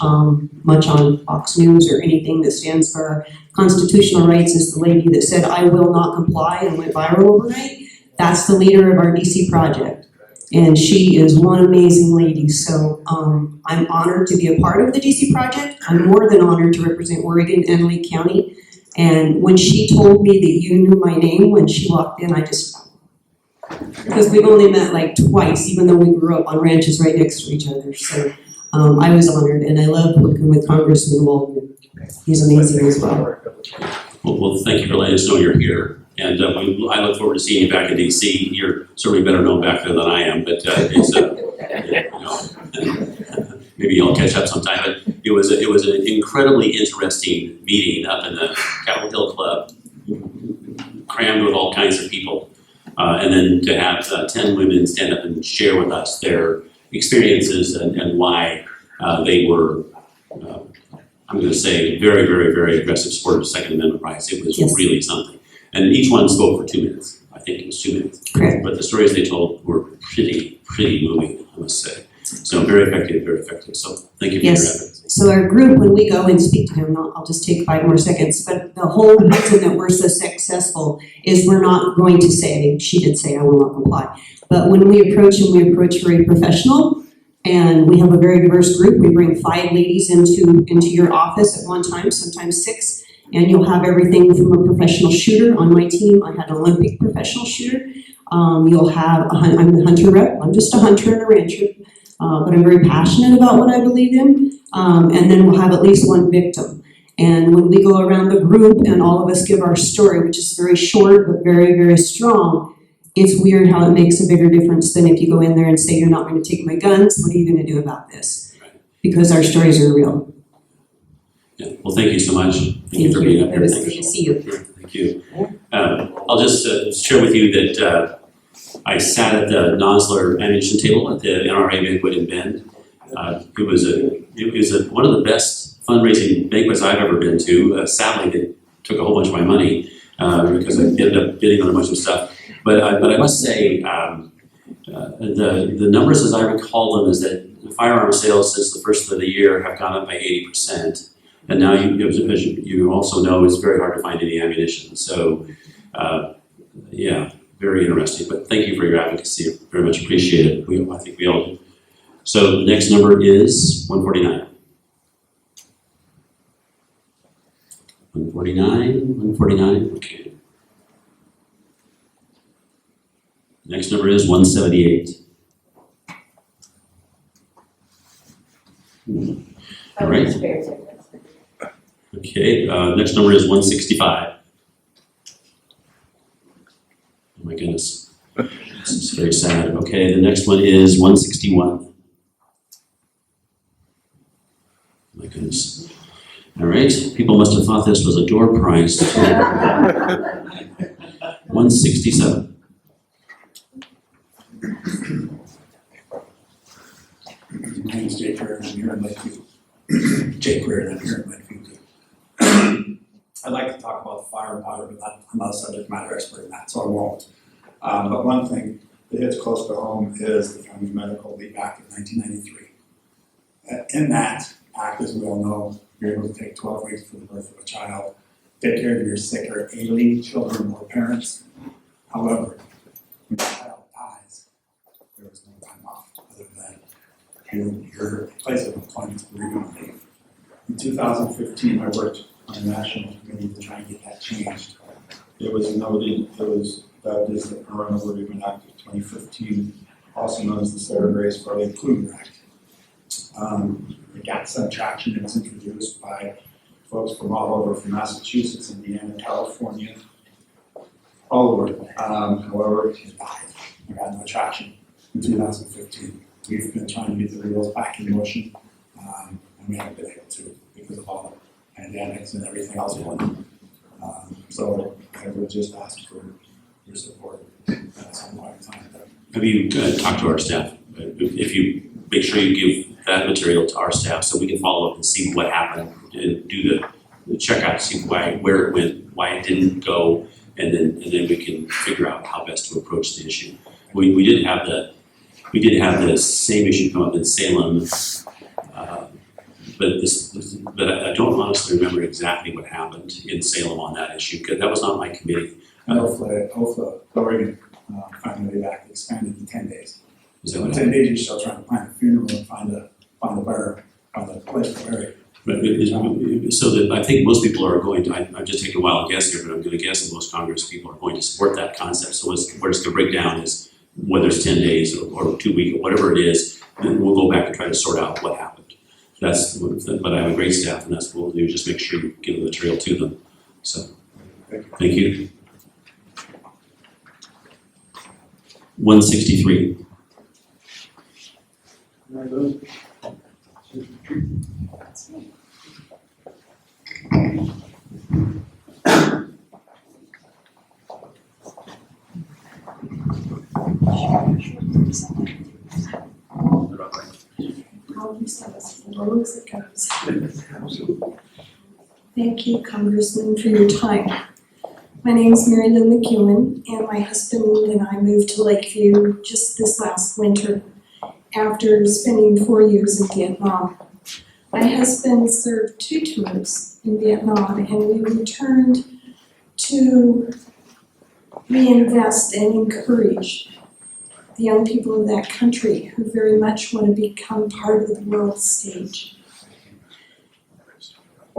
much on Fox News or anything that stands for constitutional rights, is the lady that said, "I will not comply," and went viral overnight. That's the leader of our DC project. And she is one amazing lady. So I'm honored to be a part of the DC project. I'm more than honored to represent Oregon and Lake County. And when she told me that you knew my name when she walked in, I just, because we've only met like twice, even though we grew up on ranches right next to each other. So I was honored, and I love working with Congressman Walton. He's amazing as well. Well, thank you for letting us know you're here. And I look forward to seeing you back in DC. You're certainly better known back there than I am, but it's maybe I'll catch up sometime. But it was an incredibly interesting meeting up in the Capitol Hill Club, crammed with all kinds of people, and then to have 10 women stand up and share with us their experiences and why they were. I'm going to say very, very, very aggressive supporters of Second Amendment rights. It was really something. And each one spoke for 2 minutes. I think it was 2 minutes. Correct. But the stories they told were pretty moving, I must say. So very effective, very effective. So thank you for your efforts. So our group, when we go and speak to him, I'll just take 5 more seconds, but the whole reason that we're so successful is we're not going to say, she did say, "I will not comply." But when we approach him, we approach very professional, and we have a very diverse group. We bring 5 ladies into your office at one time, sometimes 6. And you'll have everything from a professional shooter. On my team, I had an Olympic professional shooter. You'll have, I'm the hunter rep, I'm just a hunter and a rancher, but I'm very passionate about what I believe in. And then we'll have at least one victim. And when we go around the group and all of us give our story, which is very short but very, very strong, it's weird how it makes a bigger difference than if you go in there and say, you're not going to take my guns, what are you going to do about this? Because our stories are real. Yeah, well, thank you so much. Thank you for being up It here. was Thank good you. to see you. Thank you. I'll just share with you that I sat at the Nosler ammunition table at the NRA banquet in Bend. It was one of the best fundraising banquets I've ever been to. Sadly, they took a whole bunch of my money because I ended up bidding on a bunch of stuff. But I must say, the numbers as I recall them is that the firearm sales since the first of the year have gone up by 80%. And now, as you also know, it's very hard to find any ammunition. So, yeah, very interesting. But thank you for your advocacy. Very much appreciate it. I think we all do. So the next number is 149. 149, okay. Next number is 178. All right. Okay, next number is 165. Oh my goodness, this is very sad. Okay, the next one is 161. My goodness. All right, people must have thought this was a door prize. 167. My name is Jake Reardon, I'm here in Lakeview. Jake Reardon, I'm here in Lakeview. I'd like to talk about the fire and water, but I'm not a subject matter expert in that, so I won't. But one thing that hits close to home is the Family Medical Leave Act of 1993. In that act, as we all know, you're able to take 12 weeks for the birth of a child, take care of your sick or ailing children or parents. However, when the child dies, there is no time off other than your place of employment bereavement leave. In 2015, I worked on a national committee to try and get that changed. It was noted, that is the Parental Bereavement Act of 2015, also known as the Sarah Grace Farley Kluger Act. It got some traction. It was introduced by folks from all over, from Massachusetts, Indiana, California, all over. However, it died. It got no traction in 2015. We've been trying to get the wheels back in motion, and we haven't been able to because of all the pandemics and everything else going on. So I would just ask for your support at some point in time. Have you talked to our staff? If you make sure you give that material to our staff so we can follow up and see what happened and do the checkout, see where it went, why it didn't go, and then we can figure out how best to approach the issue. We did have the same issue come up in Salem, but I don't honestly remember exactly what happened in Salem on that issue because that was not my committee. Hopefully, Oregon Family Leave Act expanded to 10 days. Is So that in what 10 days, you're still trying to plan a funeral and find a place to bury. So that I think most people are going to, I'm just taking a wild guess here, but I'm going to guess that most Congress people are going to support that concept. So where it's going to break down is whether it's 10 days or 2 weeks or whatever it is, then we'll go back and try to sort out what happened. But I have a great staff and that's what we'll do, just make sure you give the material to them. So, thank you. 163. Thank you, Congressman, for your time. My name is Mary Lou McEwen, and my husband and I moved to Lakeview just this last winter after spending 4 years in Vietnam. My husband served 2 tours in Vietnam, and we returned to reinvest and encourage the young people of that country who very much want to become part of the world stage.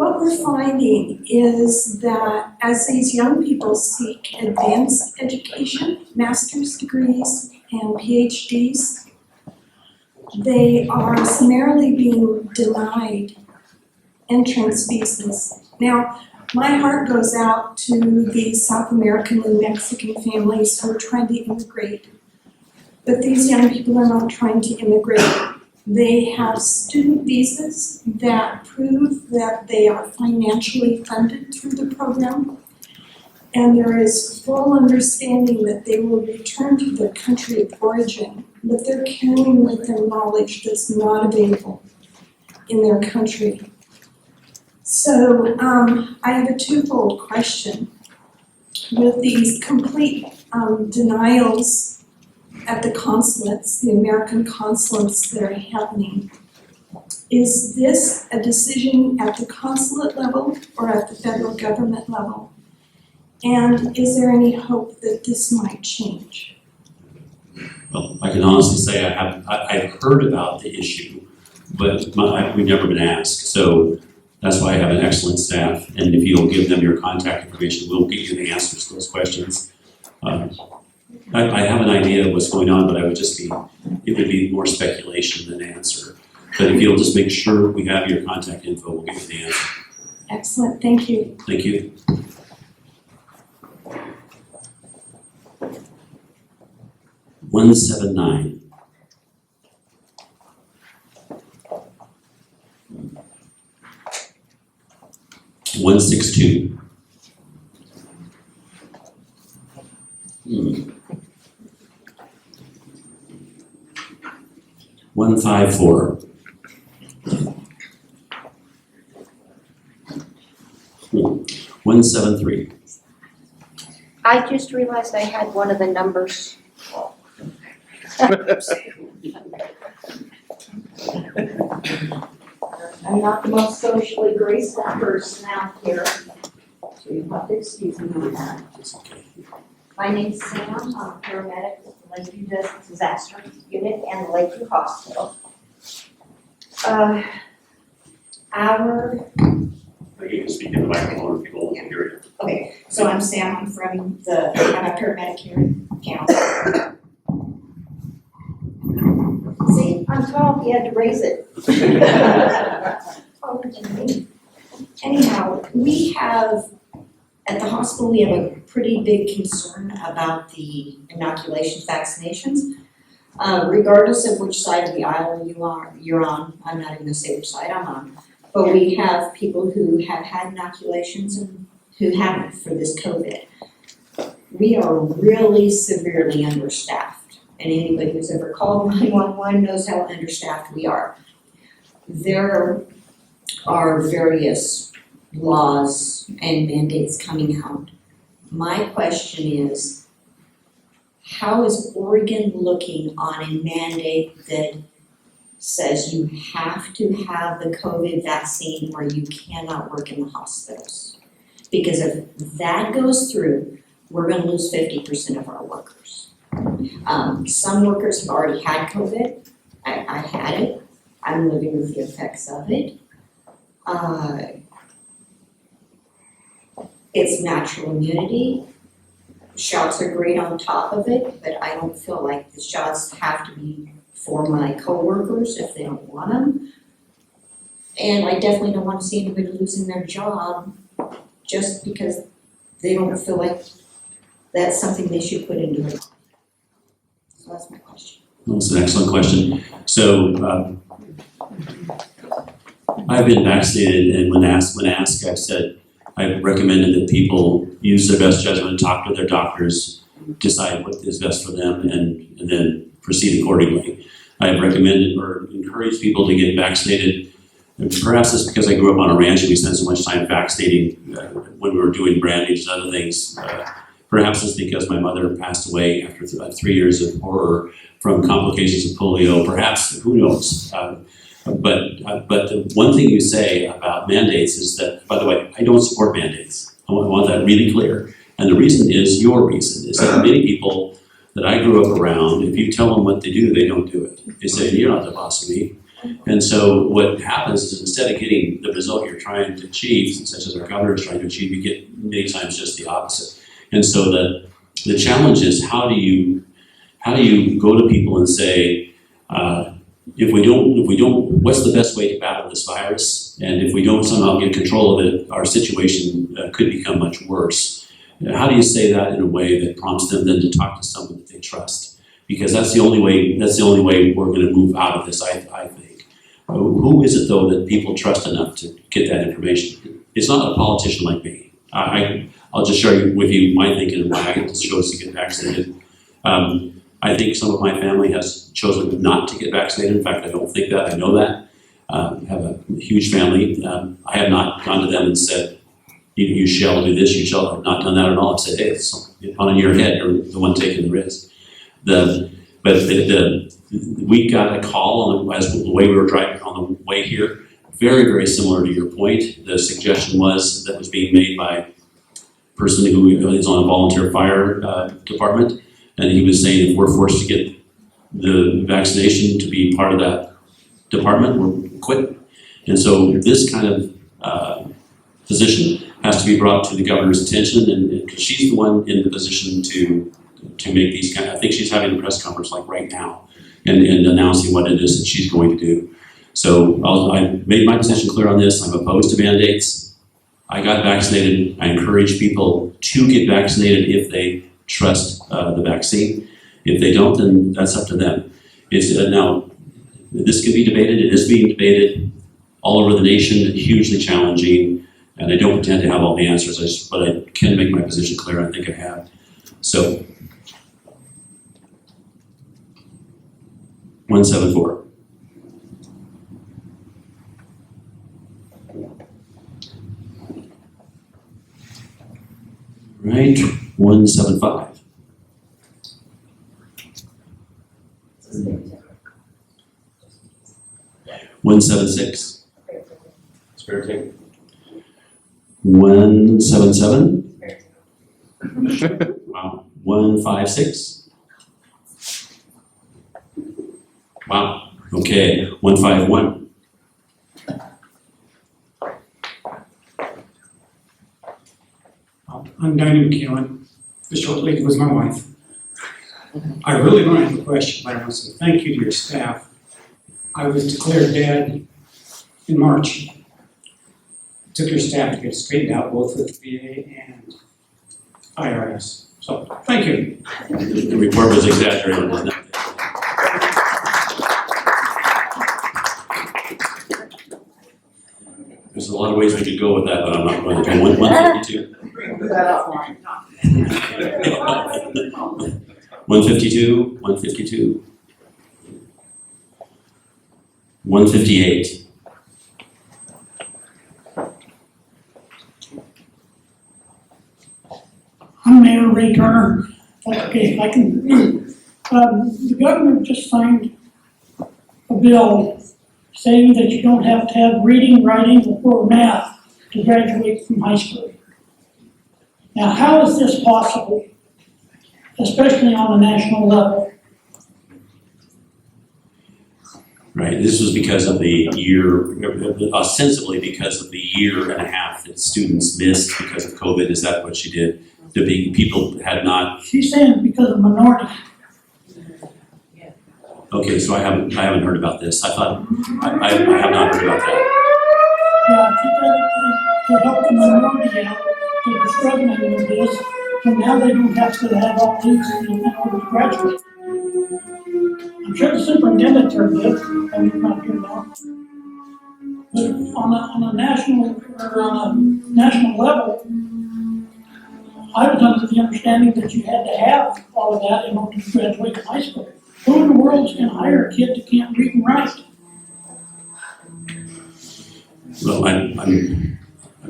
what we're finding is that as these young people seek advanced education, master's degrees and PhDs, they are summarily being denied entrance visas. Now, my heart goes out to the South American and Mexican families who are trying to immigrate. But these young people are not trying to immigrate. They have student visas that prove that they are financially funded through the program. And there is full understanding that they will return to their country of origin, but they're carrying with them knowledge that's not available in their country. So I have a twofold question. With these complete denials at the consulates, the American consulates that are happening, is this a decision at the consulate level or at the federal government level? And is there any hope that this might change? Well, I can honestly say I've heard about the issue, but we've never been asked. So that's why I have an excellent staff, and if you'll give them your contact information, we'll get you the answers to those questions. I have an idea of what's going on, but it would be more speculation than answer. But if you'll just make sure we have your contact info, we'll get you the answer. Excellent, thank you. Thank you. One 179. One 162. 154. 173. I just realized I had one of the numbers. I'm not the most socially graceful person out here, so you have to excuse me on that. My name's Sam, I'm a paramedic with the Lakeview Disaster Unit and the Lakeview Hospital. You can speak in the microphone if people want to hear you. Okay, so I'm Sam, I'm a paramedic here in town. See, I'm tall, he had to raise it. Taller than me. Anyhow, at the hospital, we have a pretty big concern about the inoculation vaccinations. Regardless of which side of the aisle you're on, I'm not even gonna say which side I'm on, but we have people who have had inoculations and who haven't for this COVID. We are really severely understaffed, and anybody who's ever called 911 knows how understaffed we are. There are various laws and mandates coming out. My question is, how is Oregon looking on a mandate that says you have to have the COVID vaccine or you cannot work in the hospitals? Because if that goes through, we're gonna lose 50% of our workers. Some workers have already had COVID. I had it. I'm living with the effects of it. It's natural immunity. Shots are great on top of it, but I don't feel like the shots have to be for my coworkers if they don't want them. And I definitely don't want to see anybody losing their job just because they don't feel like that's something they should put into their life. So that's my question. That's an excellent question. So I've been vaccinated, and when asked, I've said I've recommended that people use their best judgment, talk to their doctors, decide what is best for them, and then proceed accordingly. I have recommended or encouraged people to get vaccinated. And perhaps it's because I grew up on a ranch and we spent so much time vaccinating when we were doing brandings and other things. Perhaps it's because my mother passed away after 3 years of horror from complications of polio. Perhaps, who knows? But the one thing you say about mandates is that, by the way, I don't support mandates. I want that really clear. And the reason is your reason, is that many people that I grew up around, if you tell them what to do, they don't do it. They say, you're not the boss of me. And so what happens is instead of getting the result you're trying to achieve, such as our governor is trying to achieve, you get many times just the opposite. And so the challenge is how do you go to people and say, if we don't, what's the best way to battle this virus? And if we don't somehow get control of it, our situation could become much worse. How do you say that in a way that prompts them then to talk to someone that they trust? Because that's the only way we're going to move out of this, I think. Who is it though that people trust enough to get that information? It's not a politician like me. I'll just share with you my thinking and why I chose to get vaccinated. I think some of my family has chosen not to get vaccinated. In fact, I don't think that, I know that. I have a huge family. I have not gone to them and said, you shall do this, you shall. I've not done that at all. I've said, hey, it's on your head, you're the one taking the risk. We got a call as the way we were driving on the way here, very, very similar to your point. The suggestion was that was being made by a person who is on a volunteer fire department, and he was saying if we're forced to get the vaccination to be part of that department, we're quit. And so this kind of position has to be brought to the governor's attention, and because she's the one in the position to make these I think she's having a press conference like right now and announcing what it is that she's going to do. So I made my position clear on this. I'm opposed to mandates. I got vaccinated. I encourage people to get vaccinated if they trust the vaccine. If they don't, then that's up to them. Now, this can be debated. It is being debated all over the nation, hugely challenging, and I don't pretend to have all the answers, but I can make my position clear. I think I have. So, 174. Right, 175. One 176. Spare take. 177. Wow. 156. Wow. Okay. 151. I'm Diane McEwen. This short lady was my wife. I really don't have a question, but I want to say thank you to your staff. I was declared dead in March. It took your staff to get straightened out, both with VA and IRS. So, thank you. The report was exaggerated, wasn't it? There's a lot of ways we could go with that, but I'm not going to. 152. 152. 152. 158. I'm Mayor Ray Turner. Okay, if I can. The governor just signed a bill saying that you don't have to have reading, writing, or math to graduate from high school. Now, how is this possible, especially on a national level? Right, this was because of the year, ostensibly because of the year and a half that students missed because of COVID. Is that what she did? The people had not. She's saying because of minorities. Okay, so I haven't heard about this. I thought I have not heard about that. Yeah, she said to help the minority out, they were struggling with this, so now they don't have to have all these in order to graduate. I'm sure the superintendent heard this, and he's not here now. But on a national level, I was under the understanding that you had to have all of that in order to graduate from high school. Who in the world is going to hire a kid that can't read and write? Well, I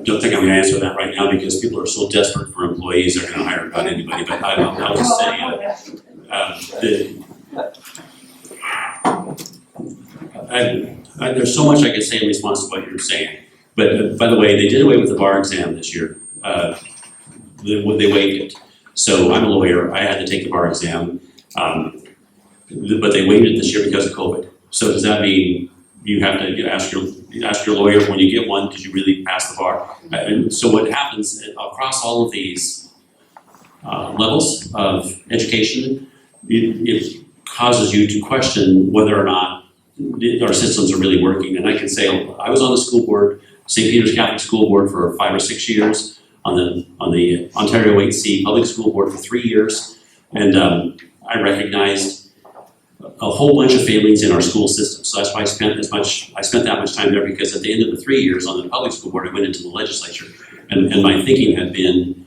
don't think I'm going to answer that right now because people are so desperate for employees, they're going to hire about anybody. But I would say, there's so much I could say in response to what you're saying. But by the way, they did away with the bar exam this year. They waived it. So I'm a lawyer. I had to take the bar exam. But they waived it this year because of COVID. So does that mean you have to ask your lawyer when you get one, did you really pass the bar? And so what happens across all of these levels of education, it causes you to question whether or not our systems are really working. And I can say I was on the school board, St. Peter's Catholic School Board for 5 or 6 years, on the Ontario 8C Public School Board for 3 years, and I recognized a whole bunch of failings in our school system. So that's why I spent that much time there, because at the end of the 3 years on the public school board, I went into the legislature, and my thinking had been,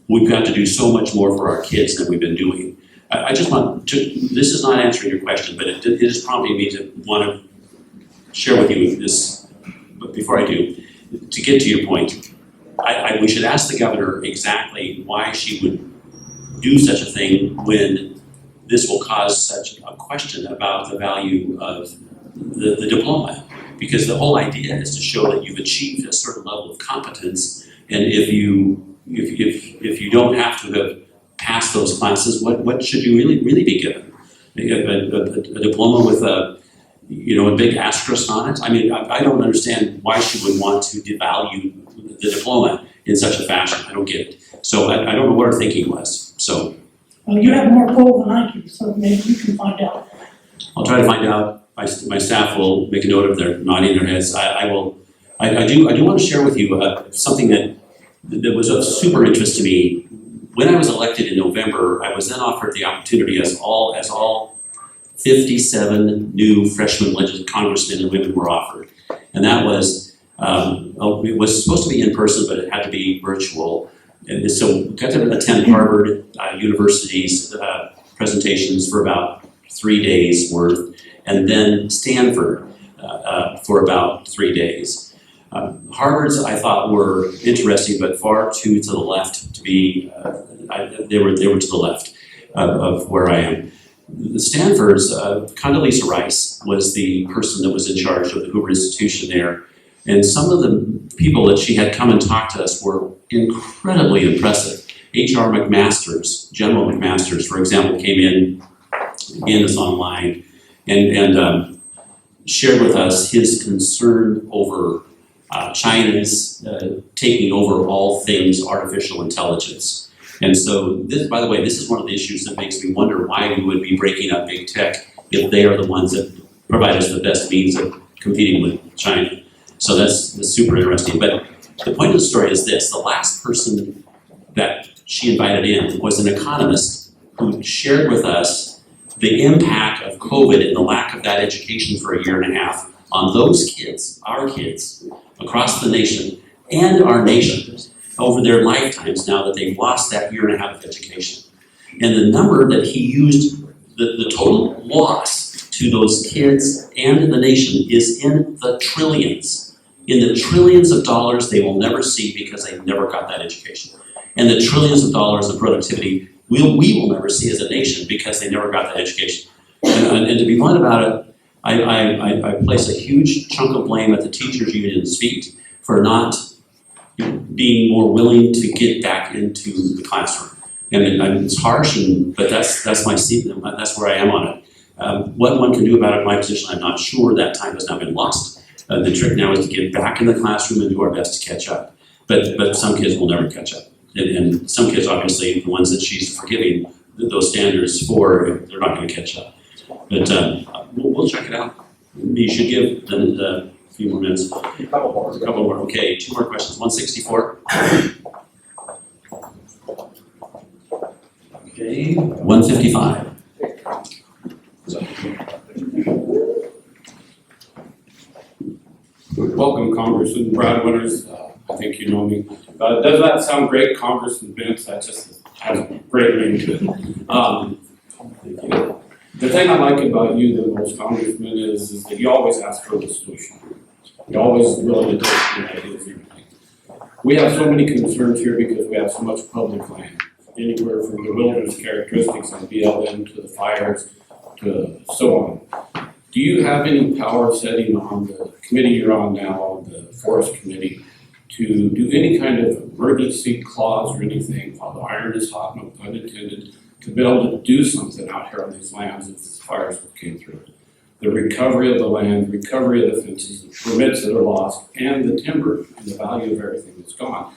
we've got to do so much more for our kids than we've been doing. I just want to, this is not answering your question, but it is prompting me to want to share with you this, but before I do, to get to your point, we should ask the governor exactly why she would do such a thing when this will cause such a question about the value of the diploma. Because the whole idea is to show that you've achieved a certain level of competence, and if you don't have to have passed those classes, what should you really be given? A diploma with a big asterisk on it? I mean, I don't understand why she would want to devalue the diploma in such a fashion. I don't get it. So I don't know what her thinking was. So You have more pull than I do, so maybe you can find out. I'll try to find out. My staff will make a note of their nodding their heads. I do want to share with you something that was of super interest to me. When I was elected in November, I was then offered the opportunity, as all 57 new freshman congressmen and women were offered. And that was, it was supposed to be in person, but it had to be virtual. And so we got to attend Harvard University's presentations for about 3 days worth, and then Stanford for about 3 days. Harvard's I thought were interesting, but far too to the left to be, they were to the left of where I am. The Stanford's, Condoleezza Rice was the person that was in charge of the Hoover Institution there. And some of the people that she had come and talked to us were incredibly impressive. H.R. McMaster's, General McMaster's, for example, came in, again, it's online, and shared with us his concern over China's taking over all things artificial intelligence. And so, this, by the way, this is one of the issues that makes me wonder why we would be breaking up big tech if they are the ones that provide us the best means of competing with China. So that's super interesting. But the point of the story is this: the last person that she invited in was an economist who shared with us the impact of COVID and the lack of that education for a year and a half on those kids, our kids, across the nation, and our nation, over their lifetimes now that they've lost that year and a half of education. And the number that he used, the total loss to those kids and the nation is in the trillions. In the trillions of dollars they will never see because they never got that education. And the trillions of dollars of productivity we will never see as a nation because they never got that education. And to be blunt about it, I place a huge chunk of blame at the teachers union's feet for not being more willing to get back into the classroom. And it's harsh, but that's my seat. That's where I am on it. What one can do about it in my position, I'm not sure. That time has now been lost. The trick now is to get back in the classroom and do our best to catch up. But some kids will never catch up. And some kids, obviously, the ones that she's forgiving those standards for, they're not going to catch up. But we'll check it out. You should give the few more minutes. A couple more. Okay, 2 more questions. 164. Okay, 155. Welcome, Congressman Brad Winters. I think you know me. Does that sound great, Congressman Bentz? That just has a great ring to it. The thing I like about you the most, Congressman, is that you always ask for the solution. You're always willing to take the ideas and everything. We have so many concerns here because we have so much public land, anywhere from the wilderness characteristics on BLM to the fires to so on. Do you have any power setting on the committee you're on now, the Forest Committee, to do any kind of emergency clause or anything while the iron is hot, no pun intended, to be able to do something out here on these lands if the fires came through? the recovery of the land, recovery of the fences, the permits that are lost, and the timber and the value of everything that's gone.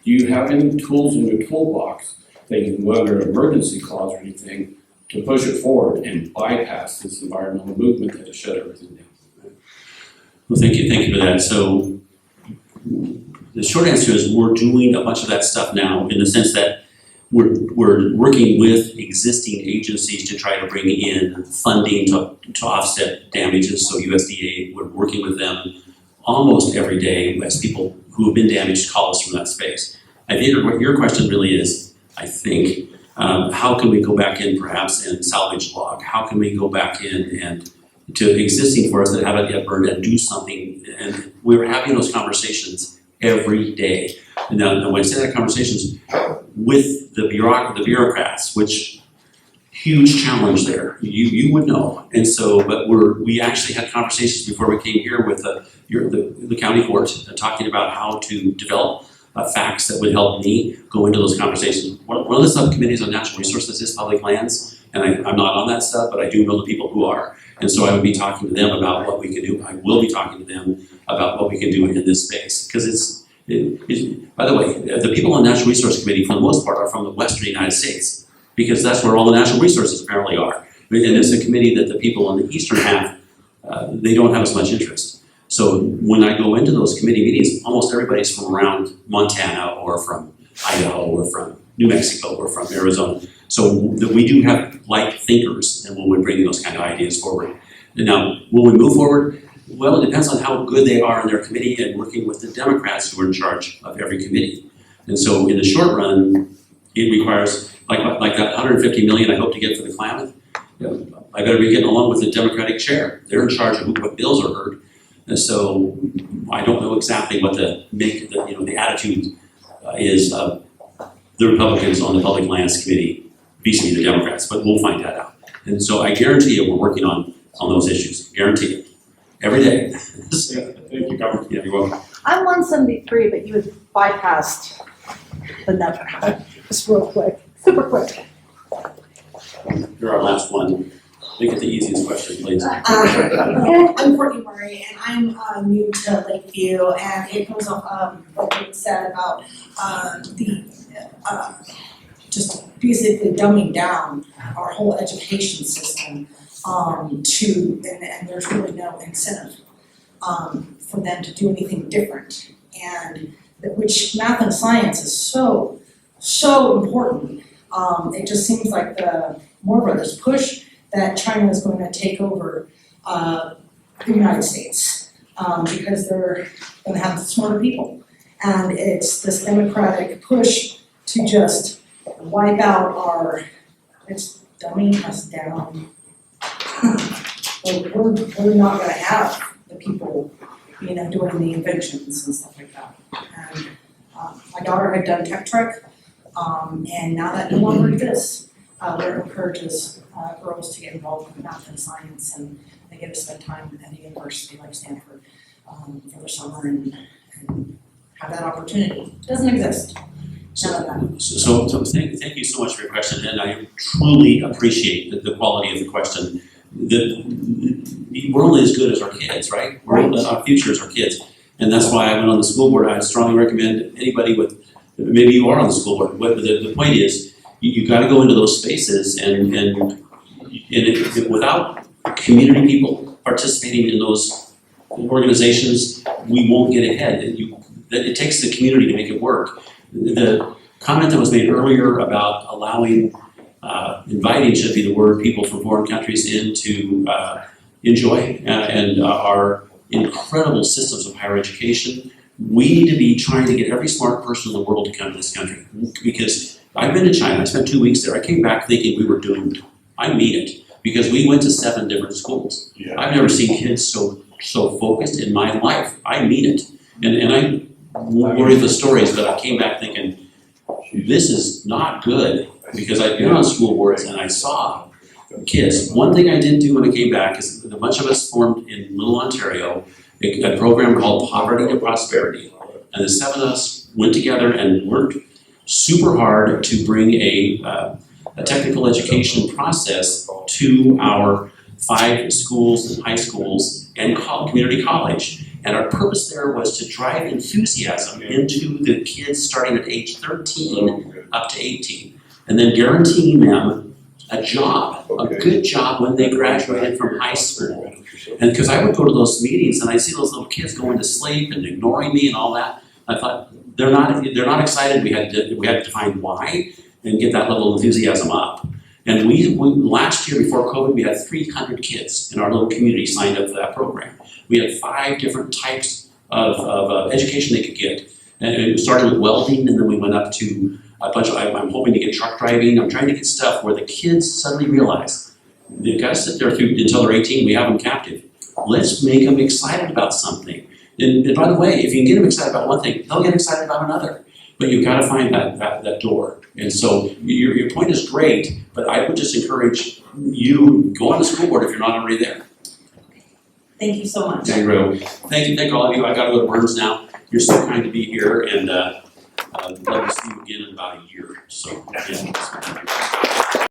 Do you have any tools in your toolbox that you can go under an emergency clause or anything to push it forward and bypass this environmental movement that has shut everything down? Well, thank you for that. So the short answer is we're doing a bunch of that stuff now in the sense that we're working with existing agencies to try to bring in funding to offset damages. So USDA, we're working with them almost every day as people who have been damaged call us from that space. I think what your question really is, I think, how can we go back in perhaps and salvage log? How can we go back in and to existing forests that haven't yet burned and do something? And we're having those conversations every day. And now when I say that conversations with the bureaucrats, which huge challenge there, you would know. And so, but we actually had conversations before we came here with the county court talking about how to develop facts that would help me go into those conversations. One of the subcommittees on natural resources is public lands, and I'm not on that stuff, but I do know the people who are. And so I would be talking to them about what we can do. I will be talking to them about what we can do in this space. Because by the way, the people on the Natural Resource Committee, for the most part, are from the Western United States, because that's where all the natural resources apparently are. And it's a committee that the people on the eastern half, they don't have as much interest. So when I go into those committee meetings, almost everybody's from around Montana or from Idaho or from New Mexico or from Arizona. So we do have light thinkers, and when we're bringing those kind of ideas forward. And now, will we move forward? Well, it depends on how good they are in their committee and working with the Democrats who are in charge of every committee. And so in the short run, it requires, like that 150 million I hope to get for the Klamath, I better be getting along with the Democratic chair. They're in charge of what bills are heard. And so I don't know exactly what the attitude is of the Republicans on the Public Lands Committee vis-a-vis the Democrats, but we'll find that out. And so I guarantee you we're working on those issues, guarantee it, every day. Thank you, Congressman. Yeah, you're welcome. I'm 173, but you had bypassed the number. Just real quick, super quick. You're our last one. Make it the easiest question, please. I'm Courtney Murray, and I'm new to Lakeview, and it goes off what you said about just basically dumbing down our whole education system and there's really no incentive for them to do anything different, and which math and science is so important. It just seems like more of this push that China is going to take over the United States because they're going to have smarter people. And it's this democratic push to just wipe out it's dumbing us down. We're not going to have the people, doing the inventions and stuff like that. And my daughter had done Tech Trek, and now that no longer exists, where it encourages girls to get involved with math and science, and they get to spend time at a university like Stanford for the summer and have that opportunity. It doesn't exist. None of that. So thank you so much for your question, and I truly appreciate the quality of the question. We're only as good as our kids, right? Our future is our kids, and that's why I went on the school board. I strongly recommend anybody maybe you are on the school board. The point is, you got to go into those spaces, and without community people participating in those organizations, we won't get ahead. It takes the community to make it work. The comment that was made earlier about inviting should be the word, people from foreign countries in to enjoy and our incredible systems of higher education. We need to be trying to get every smart person in the world to come to this country, because I've been to China. I spent 2 weeks there. I came back thinking we were doomed. I mean it, because we went to 7 different schools. Yeah. I've never seen kids so focused in my life. I mean it. And I won't worry the stories, but I came back thinking, this is not good, because I've been on school boards and I saw kids. One thing I did do when I came back is a bunch of us formed in Little Ontario a program called Poverty to Prosperity. And the 7 of us went together and worked super hard to bring a technical education process to our 5 schools and high schools and community college. And our purpose there was to drive enthusiasm into the kids starting at age 13 up to 18. And then guaranteeing them a job, a good job when they graduated from high school. And because I would go to those meetings and I see those little kids going to sleep and ignoring me and all that, I thought, they're not excited. We had to define why and get that level of enthusiasm up. And we last year before COVID, we had 300 kids in our little community signed up for that program. We had 5 different types of education they could get. And it started with welding, and then we went up to a bunch of, I'm hoping to get truck driving. I'm trying to get stuff where the kids suddenly realize they've got to sit there until they're 18, we have them captive. Let's make them excited about something. And by the way, if you can get them excited about one thing, they'll get excited about another. But you've got to find that door. And so your point is great, but I would just encourage you, go on the school board if you're not already there. Thank you so much. Thank you all of you. I got to go to Burns now. You're so kind to be here, and I'd love to see you again in about a year. So, yeah.